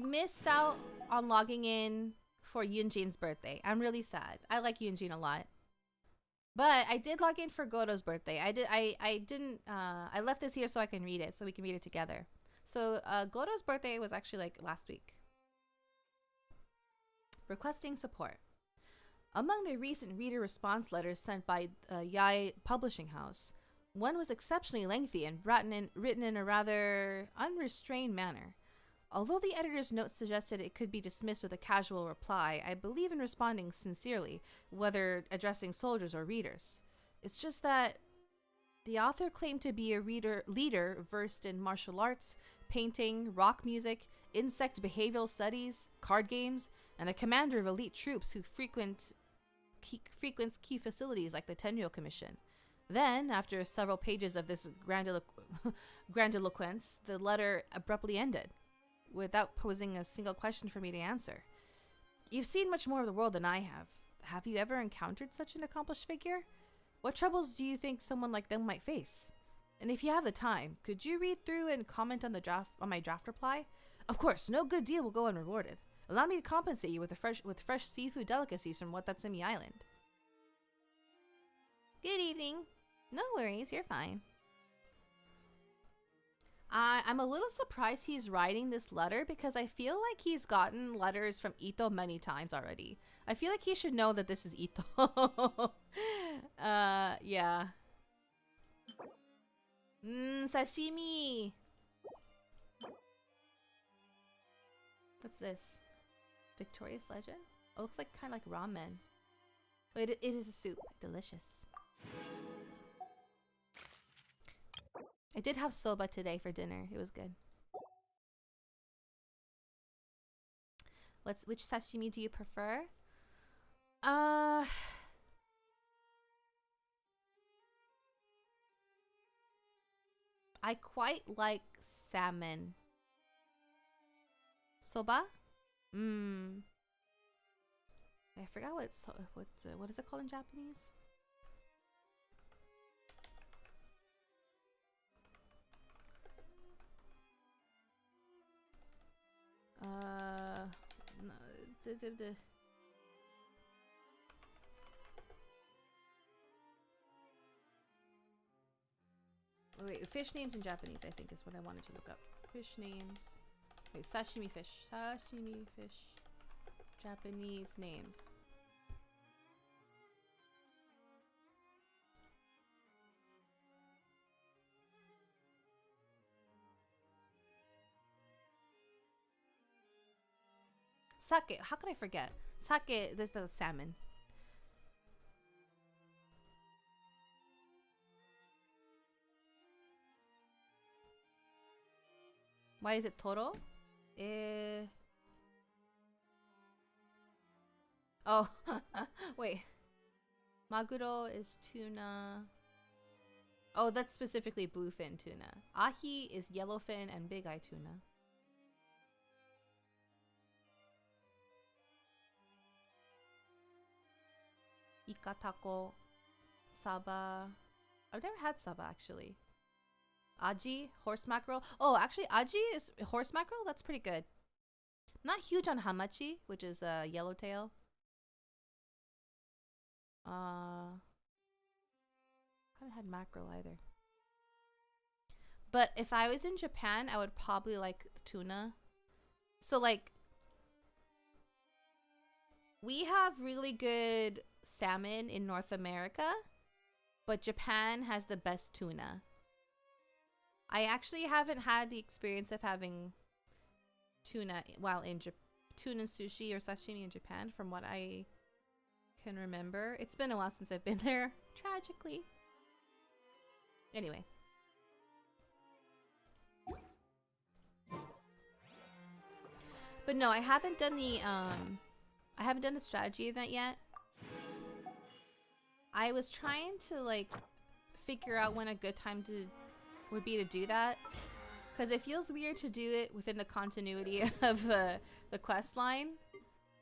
missed out on logging in for Yunjin's birthday. I'm really sad. I like Yunjin a lot. But I did log in for Goto's birthday. I left this here so I can read it, so we can read it together. So Goto's birthday was actually like last week. Requesting support. Among the recent reader response letters sent by Yai Publishing House, one was exceptionally lengthy and written in a rather unrestrained manner. Although the editor's note suggested it could be dismissed with a casual reply, I believe in responding sincerely, whether addressing soldiers or readers. It's just that the author claimed to be a leader versed in martial arts, painting, rock music, insect behavioral studies, card games, and a commander of elite troops who frequents key facilities like the Tenryou Commission. Then, after several pages of this grandiloquence, the letter abruptly ended, without posing a single question for me to answer. You've seen much more of the world than I have. Have you ever encountered such an accomplished figure? What troubles do you think someone like them might face? And if you have the time, could you read through and comment on my draft reply? Of course, no good deed will go unrewarded. Allow me to compensate you with fresh seafood delicacies from Watatsumi Island. Good evening. No worries, you're fine. I'm a little surprised he's writing this letter because I feel like he's gotten letters from Ito many times already. I feel like he should know that this is Ito. Yeah. Sashimi. What's this? Victorious Legend? Oh, it looks like kind of like ramen. Wait, it is a soup. Delicious. I did have soba today for dinner. It was good. Which sashimi do you prefer? I quite like salmon. Soba? I forgot what is it called in Japanese? Wait, fish names in Japanese, I think, is what I wanted to look up. Fish names. Wait, sashimi fish. Sashimi fish. Japanese names. Sake. How could I forget? Sake, this is the salmon. Why is it Toro? Oh, wait. Maguro is tuna. Oh, that's specifically bluefin tuna. Ahi is yellowfin and big eye tuna. Ika taco, saba. I've never had saba actually. Aji, horse mackerel. Oh, actually, aji is horse mackerel. That's pretty good. Not huge on hamachi, which is yellowtail. Haven't had mackerel either. But if I was in Japan, I would probably like tuna. So like, we have really good salmon in North America, but Japan has the best tuna. I actually haven't had the experience of having tuna while in tuna sushi or sashimi in Japan from what I can remember. It's been a while since I've been there, tragically. Anyway. But no, I haven't done the strategy event yet. I was trying to like figure out when a good time would be to do that, because it feels weird to do it within the continuity of the quest line.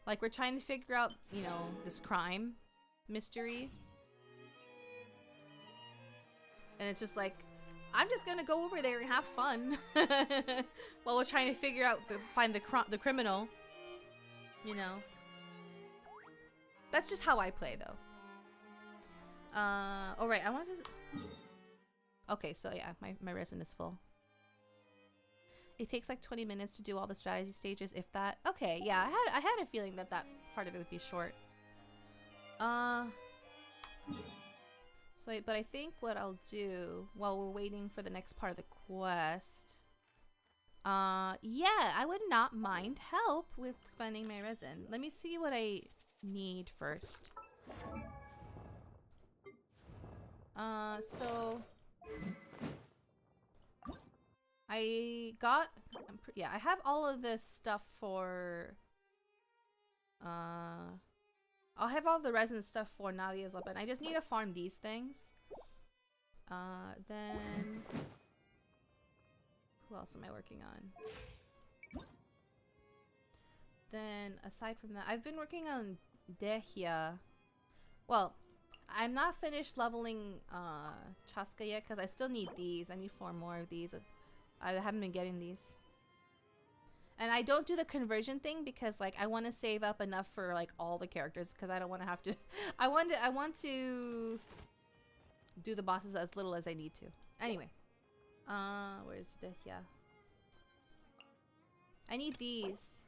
Like we're trying to figure out, you know, this crime mystery, and it's just like, I'm just gonna go over there and have fun while we're trying to figure out find the criminal. You know, that's just how I play though. All right, I want to. Okay, so yeah, my resin is full. It takes like 20 minutes to do all the strategy stages, if that. Okay, yeah, I had a feeling that part of it would be short. So, but I think what I'll do while we're waiting for the next part of the quest, yeah, I would not mind help with spending my resin. Let me see what I need first. So I got, yeah, I have all of this stuff for, I'll have all the resin stuff for Nalia's weapon. I just need to farm these things. Then who else am I working on? Then aside from that, I've been working on Dehya. Well, I'm not finished leveling Chaska yet because I still need these. I need 4 more of these. I haven't been getting these. And I don't do the conversion thing because like I want to save up enough for like all the characters because I don't want to have to I want to do the bosses as little as I need to. Anyway. Where's the I need these.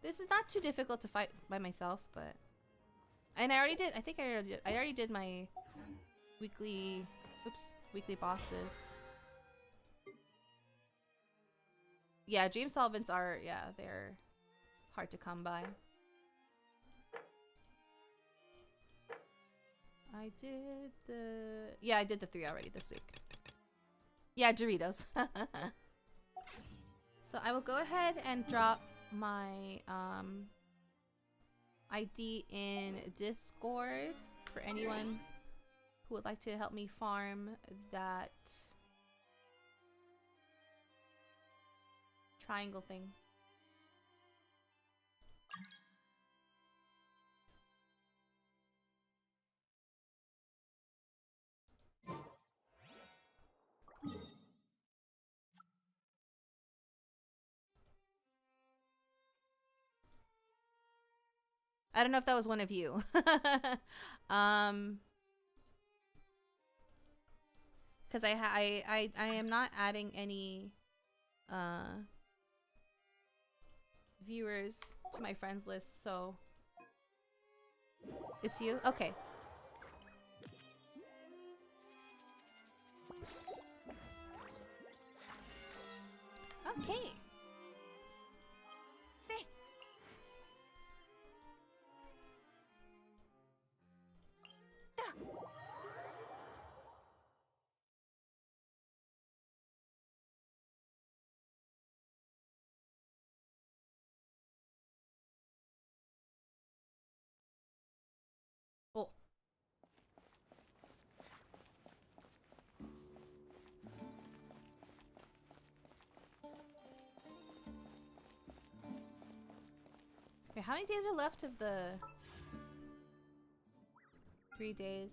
This is not too difficult to fight by myself, but and I already did. I think I already did my weekly bosses. Yeah, dream solvents are, yeah, they're hard to come by. I did the 3 already this week. Yeah, Doritos. So I will go ahead and drop my ID in Discord for anyone who would like to help me farm that triangle thing. I don't know if that was one of you. Because I am not adding any viewers to my friends list, so it's you? Okay. Okay. Oh. Okay, how many days are left of the 3 days.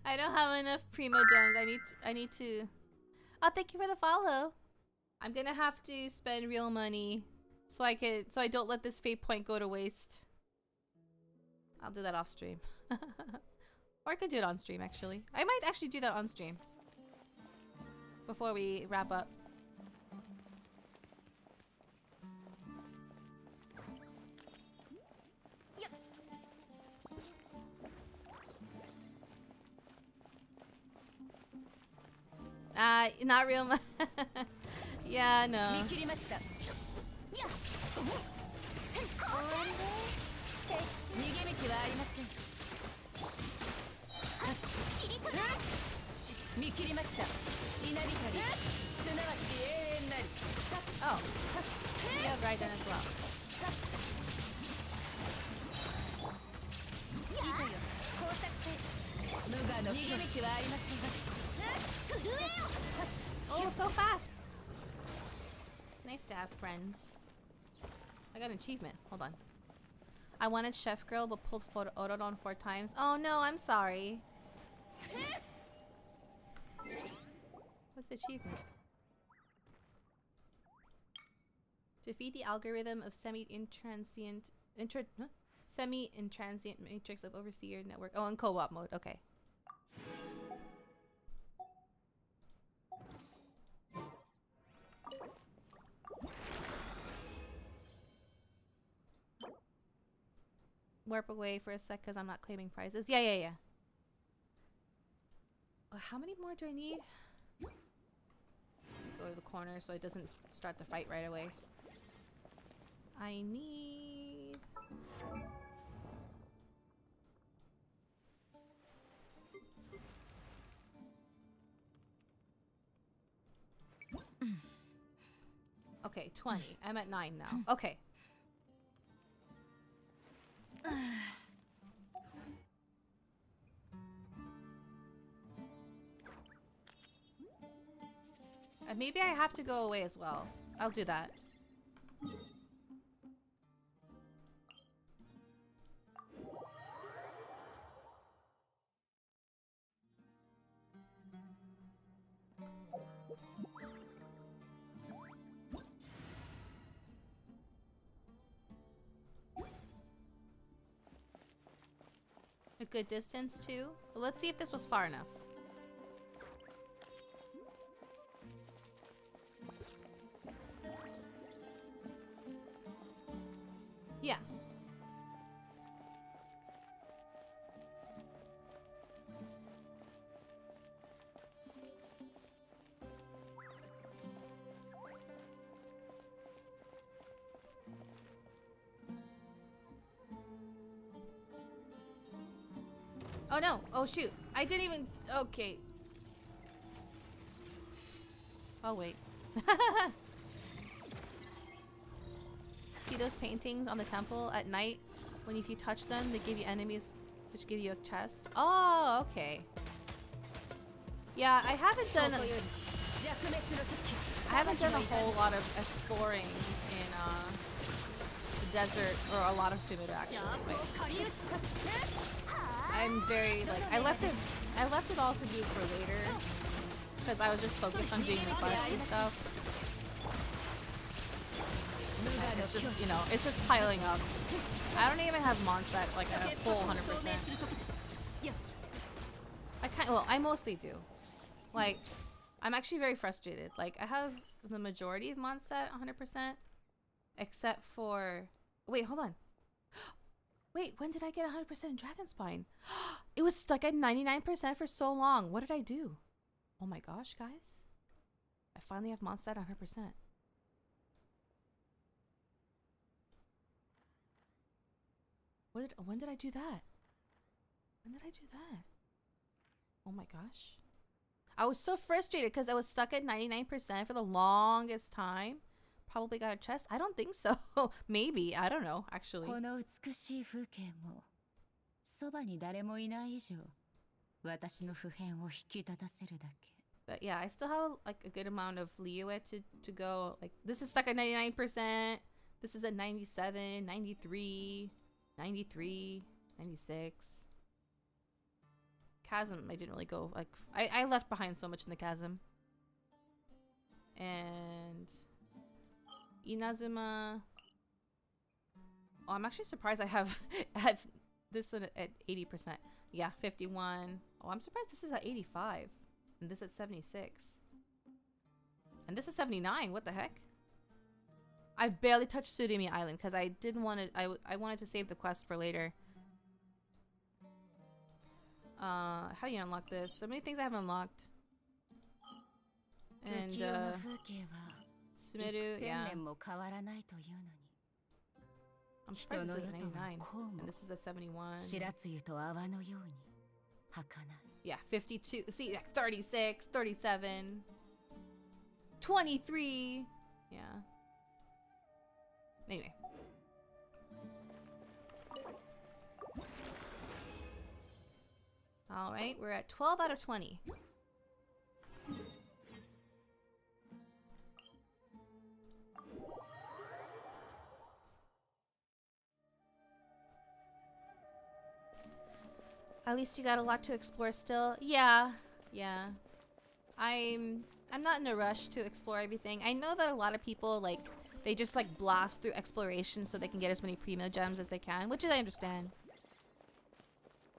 I don't have enough primo gems. I need to. Oh, thank you for the follow. I'm gonna have to spend real money so I don't let this fate point go to waste. I'll do that off stream. Or I could do it on stream actually. I might actually do that on stream before we wrap up. Not real money. Yeah, no. Oh, you have Raiden as well. Oh, so fast! Nice to have friends. I got an achievement. Hold on. I wanted Chef Girl but pulled Orodon 4 times. Oh no, I'm sorry. What's the achievement? Defeat the algorithm of semi-intransient matrix of overseer network. Oh, in co-op mode. Okay. Warp away for a sec because I'm not claiming prizes. Yeah. How many more do I need? Go to the corner so it doesn't start the fight right away. I need... Okay, 20. I'm at 9 now. Okay. Maybe I have to go away as well. I'll do that. A good distance too? Well, let's see if this was far enough. Yeah. Oh no! Oh shoot! I didn't even... Okay. I'll wait. See those paintings on the temple at night? When if you touch them, they give you enemies which give you a chest. Oh, okay. Yeah, I haven't done a whole lot of exploring in the desert or a lot of Sumido actually. I'm very like I left it all to do for later because I was just focused on doing the quests and stuff. And it's just, you know, it's just piling up. I don't even have Mondstadt like a full 100%. I mostly do. Like, I'm actually very frustrated. Like, I have the majority of Mondstadt 100%, except for... Wait, hold on. Wait, when did I get 100% in Dragon Spine? It was stuck at 99% for so long. What did I do? Oh my gosh, guys. I finally have Mondstadt 100%. When did I do that? When did I do that? Oh my gosh. I was so frustrated because I was stuck at 99% for the longest time. Probably got a chest? I don't think so. Maybe. I don't know, actually. But yeah, I still have like a good amount of Liyue to go. Like, this is stuck at 99%. This is at 97, 93, 93. 96. Chasm, I didn't really go, like, I left behind so much in the chasm. And Inazuma. Oh, I'm actually surprised I have this one at 80%. Yeah, 51. Oh, I'm surprised this is at 85. And this at 76. And this is 79. What the heck? I've barely touched Surimi Island because I didn't want to. I wanted to save the quest for later. How do you unlock this? So many things I haven't unlocked. And Sumeru, yeah. I'm surprised this is at 99. And this is at 71. Yeah, 52. See, like 36, 37, 23. Yeah. Anyway. Alright, we're at 12 out of 20. At least you got a lot to explore still. Yeah. I'm not in a rush to explore everything. I know that a lot of people, like, they just, like, blast through exploration so they can get as many premium gems as they can, which I understand.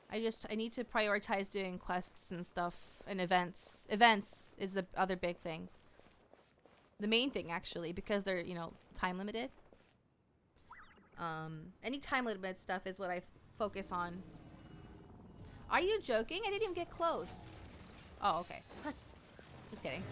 I need to prioritize doing quests and stuff and events. Events is the other big thing. The main thing, actually, because they're, you know, time limited. Any time limited stuff is what I focus on. Are you joking? I didn't even get close. Oh, okay. Just kidding.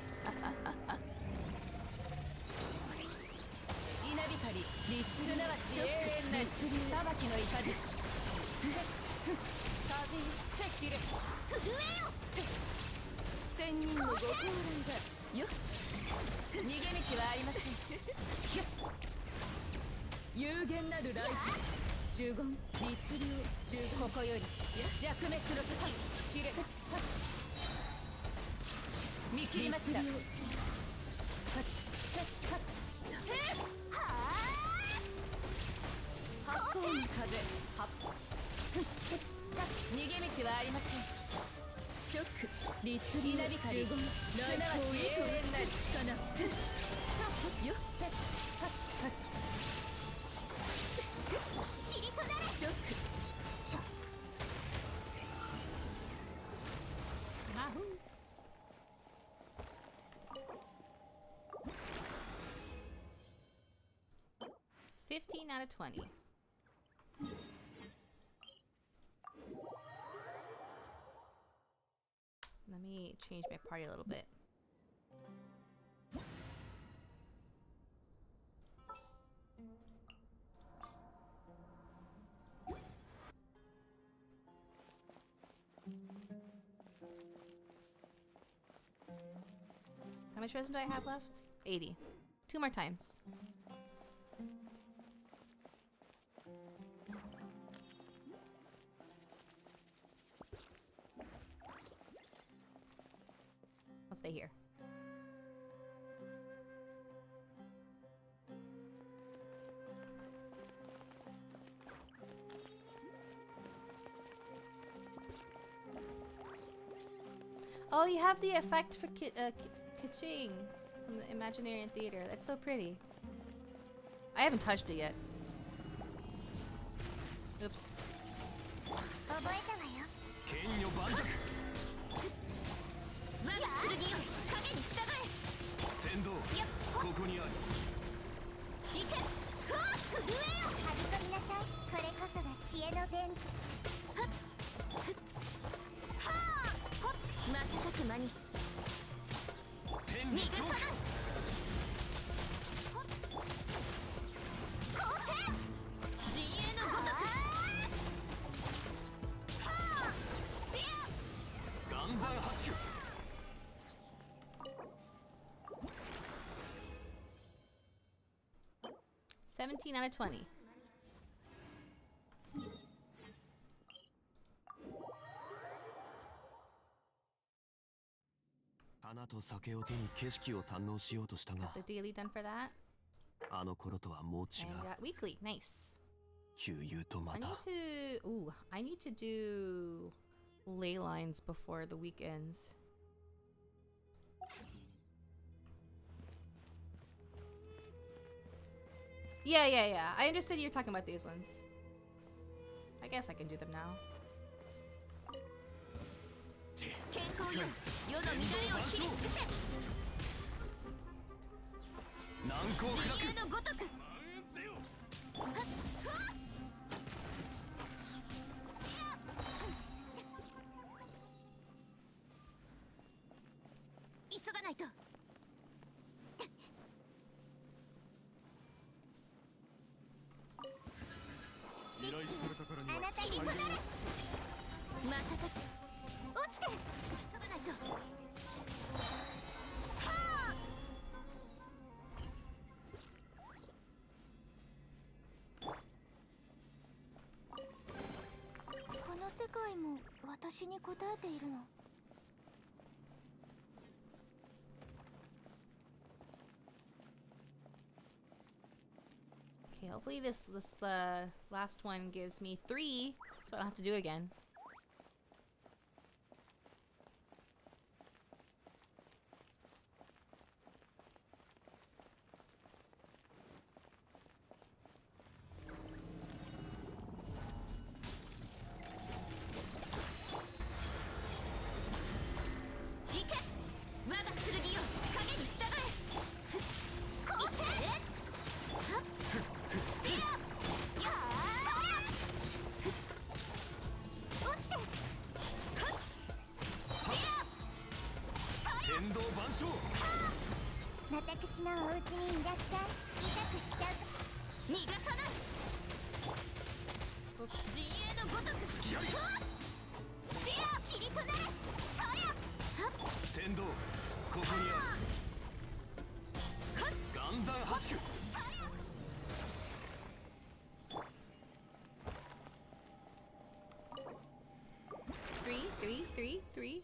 Out of 20. Let me change my party a little bit. How much resin do I have left? 80. 2 more times. I'll stay here. Oh, you have the effect for Kaching from the Imaginarian Theater. That's so pretty. I haven't touched it yet. Oops. Out of 20. The daily done for that. And got weekly. Nice. 悠々とま I た need to. Ooh, I need to do ley lines before the week ends. Yeah. I understood you were talking about these ones. I guess I can do them now. 健康よ、世の乱れを切り尽くせ。陣営のごとく。急がないと。知識、あなたにとなる。またた落ちて。急がないと。この世界も私に答えているの。Okay, hopefully this last one gives me 3, so I don't have to do it again. Three.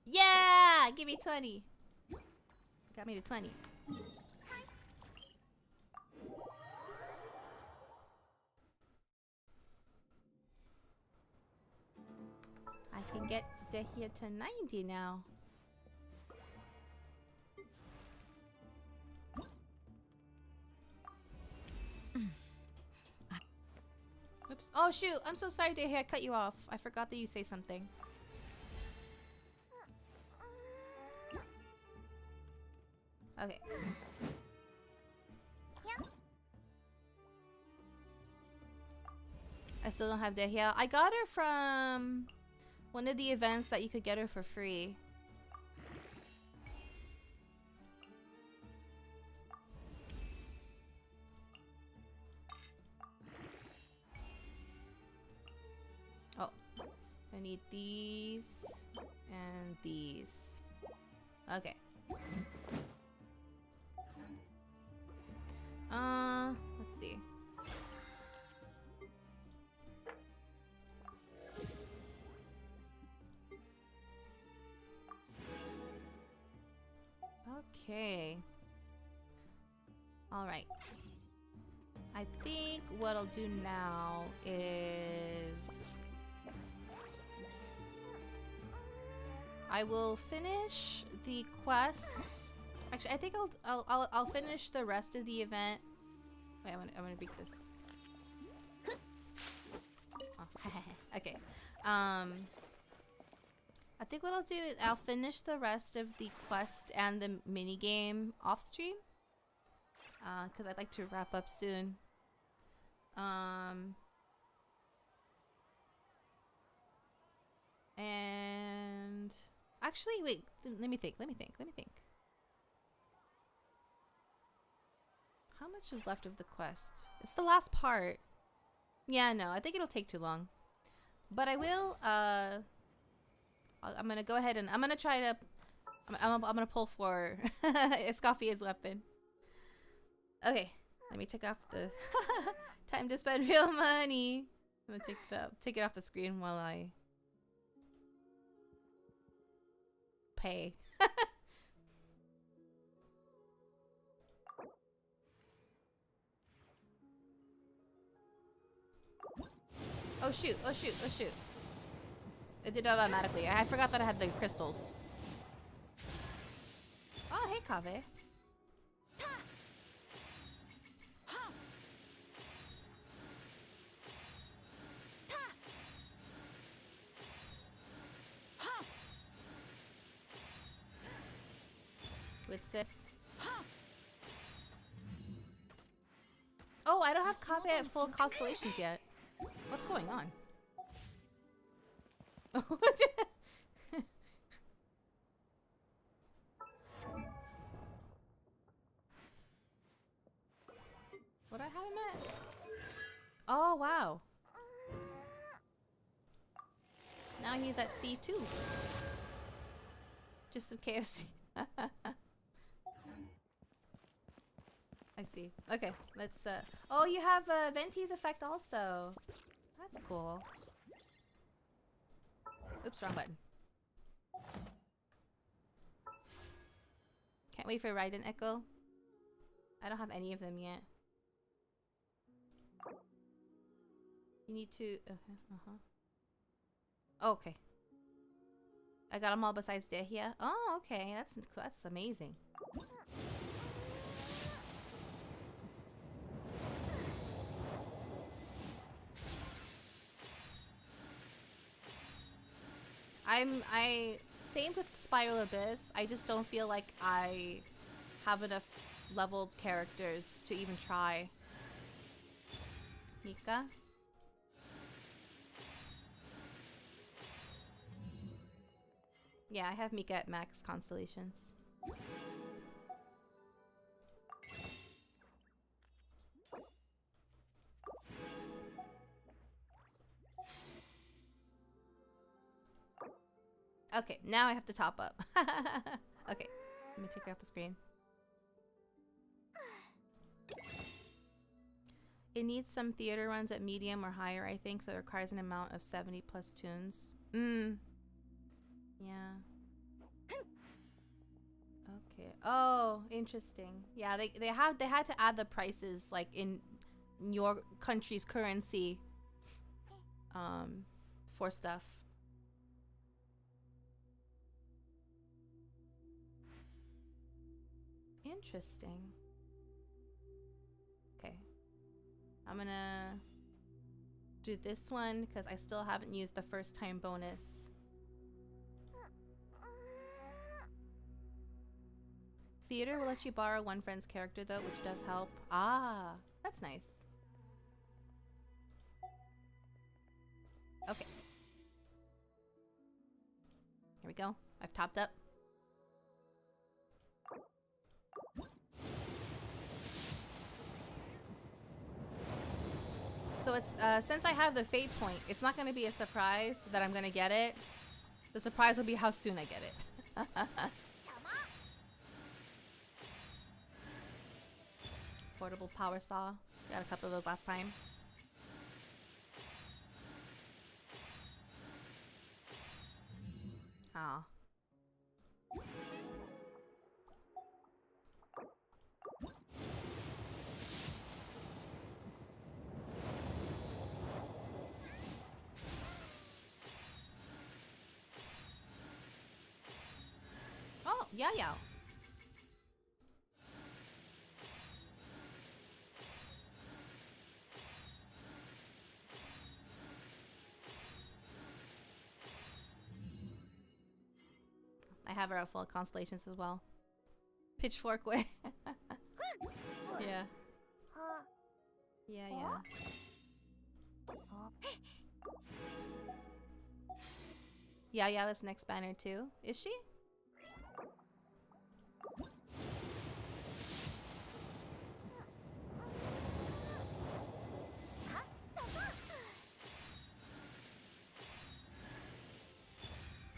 Yeah! Give me 20. Got me to 20. I can get here to 90 now. Oops. Oh shoot, I'm so sorry Dehya, I cut you off. I forgot that you say something. Okay. I still don't have Dehya. I got her from one of the events that you could get her for free. Oh, I need these and these. Okay. Let's see. Okay. All right. I think what I'll do now is I will finish the quest. Actually, I think I'll finish the rest of the event. Wait, I'm gonna beat this. Oh, okay. I think what I'll do is I'll finish the rest of the quest and the mini game off stream. Because I'd like to wrap up soon. And actually, wait. Let me think. How much is left of the quest? It's the last part. Yeah, no, I think it'll take too long. But I will, I'm gonna go ahead and I'm gonna try to, I'm gonna pull for Escofia's weapon. Okay, let me take off the time to spend real money. I'm gonna take it off the screen while I pay. Oh shoot, oh shoot, oh shoot. It did it automatically. I forgot that I had the crystals. Oh, hey, Kave. With Sith. Oh, I don't have Kave at full constellations yet. What's going on? What I have him at? Oh, wow. Now he's at C2. Just some KFC. I see. Okay, let's oh, you have Venti's effect also. That's cool. Oops, wrong button. Can't wait for Raiden Echo. I don't have any of them yet. You need to okay. I got them all besides Dehia. Oh, okay. That's amazing. Same with Spiral Abyss. I just don't feel like I have enough leveled characters to even try. Mika? Yeah, I have Mika at max constellations. Okay, now I have to top up. Okay, let me take her off the screen. It needs some theater runs at medium or higher, I think, so it requires an amount of 70 plus tunes. Yeah. Okay. Oh, interesting. Yeah, they had to add the prices like in your country's currency for stuff. Interesting. Okay. I'm gonna do this one because I still haven't used the first time bonus. Theater will let you borrow one friend's character though, which does help. Ah, that's nice. Okay. Here we go. I've topped up. So it's since I have the fate point, it's not going to be a surprise that I'm going to get it. The surprise will be how soon I get it. Portable power saw. Got a couple of those last time. Ah. Oh, yeah, yeah. I have her at full constellations as well. Pitchfork way. Yeah. Yeah, yeah. Yeah, yeah, was next banner too. Is she?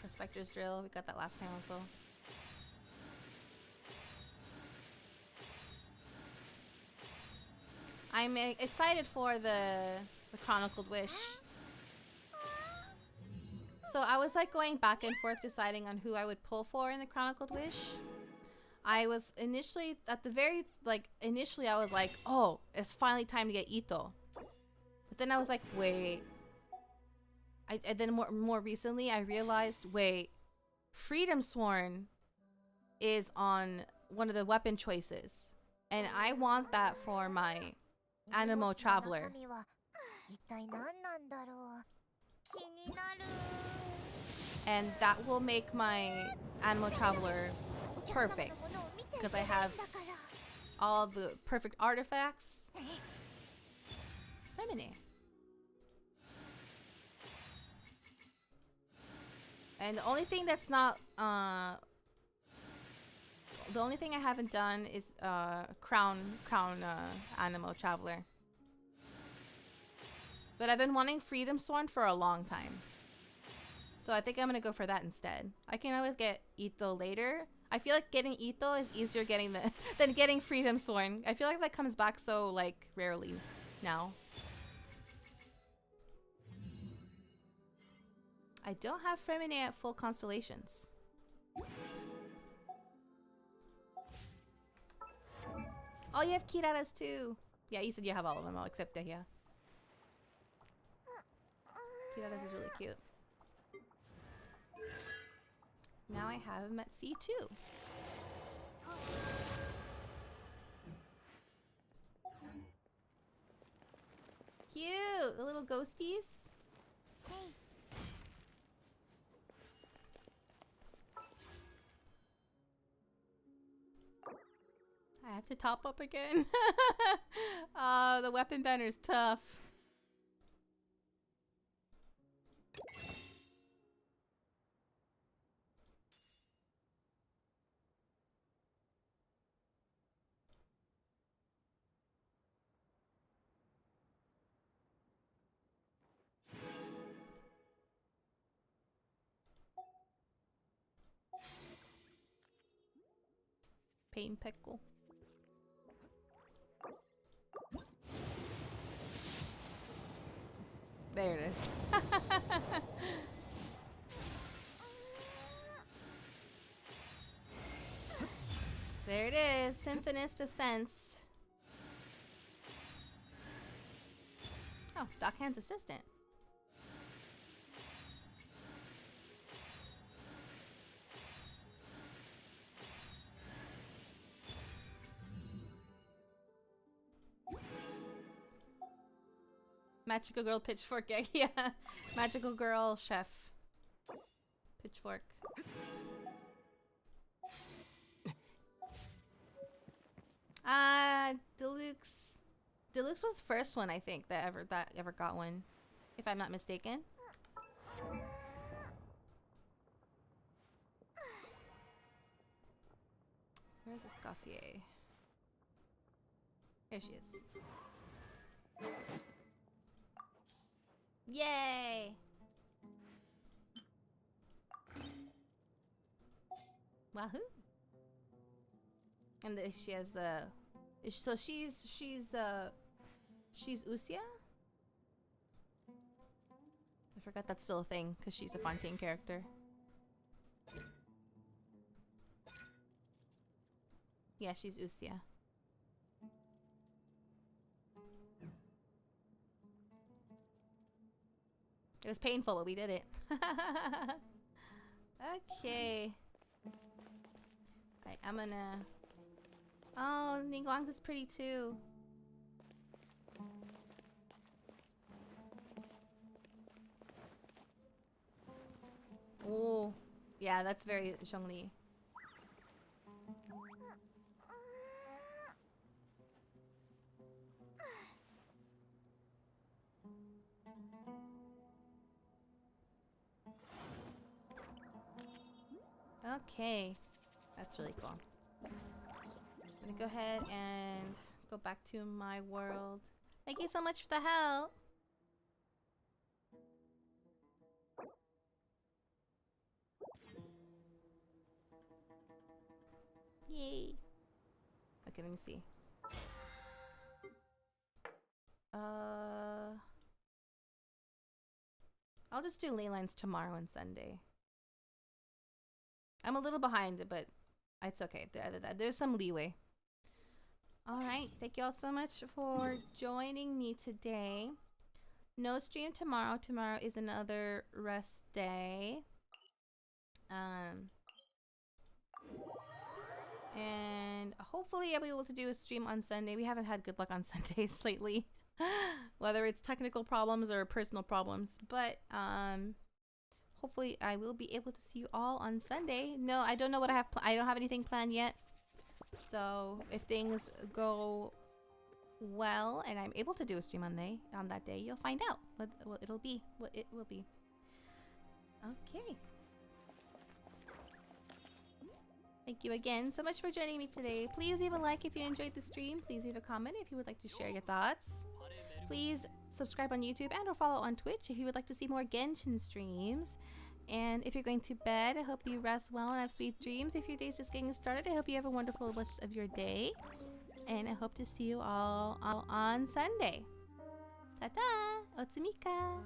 Prospector's Drill, we got that last time also. I'm excited for the Chronicled Wish. So I was like going back and forth deciding on who I would pull for in the Chronicled Wish. I was initially, at the very, initially I was like, oh, it's finally time to get Ito. But then I was like, wait, And then more recently, I realized, wait, Freedom Sworn is on one of the weapon choices, and I want that for my Animo Traveler. And that will make my Animo Traveler perfect, because I have all the perfect artifacts. Feminine. And the only thing that's not, the only thing I haven't done is crown Animo Traveler. But I've been wanting Freedom Sworn for a long time. So I think I'm gonna go for that instead. I can always get Ito later. I feel like getting Ito is easier getting than getting Freedom Sworn. I feel like that comes back so like rarely now. I don't have Femine at full constellations. Oh, you have Kiraras too. Yeah, you said you have all of them, all except Dehya. Kiraras is really cute. Now I have him at C2. Cute! The little ghosties. Hey. I have to top up again. The weapon banner is tough. Pain pickle. There it is. There it is, Symphonist of Sense. Oh, Dockhand's assistant. Magical Girl Pitchfork, yeah. Magical Girl Chef. Pitchfork. Deluxe. Deluxe was the first one, I think, that ever got one, if I'm not mistaken. Where's Escoffier? Here she is. Yay! Wahoo! And she has the. So she's Usia? I forgot that's still a thing because she's a Fontaine character. Yeah, she's Usia. It was painful, but we did it. Okay. Alright, I'm gonna... Oh, Ningguang's is pretty too. Oh, yeah, that's very Zhongli. Okay, that's really cool. I'm gonna go ahead and go back to my world. Thank you so much for the help. Yay. Okay, let me see. I'll just do ley lines tomorrow and Sunday. I'm a little behind, but it's okay. There's some leeway. Alright, thank you all so much for joining me today. No stream tomorrow. Tomorrow is another rest day. And hopefully I'll be able to do a stream on Sunday. We haven't had good luck on Sundays lately. Whether it's technical problems or personal problems. But hopefully I will be able to see you all on Sunday. No, I don't know what I have. I don't have anything planned yet. So if things go well and I'm able to do a stream on that day, you'll find out what it'll be. What it will be. Okay. Thank you again so much for joining me today. Please leave a like if you enjoyed the stream. Please leave a comment if you would like to share your thoughts. Please subscribe on YouTube and or follow on Twitch if you would like to see more Genshin streams. And if you're going to bed, I hope you rest well and have sweet dreams. If your day's just getting started, I hope you have a wonderful rest of your day. And I hope to see you all on Sunday. Ta-ta! Otsumika!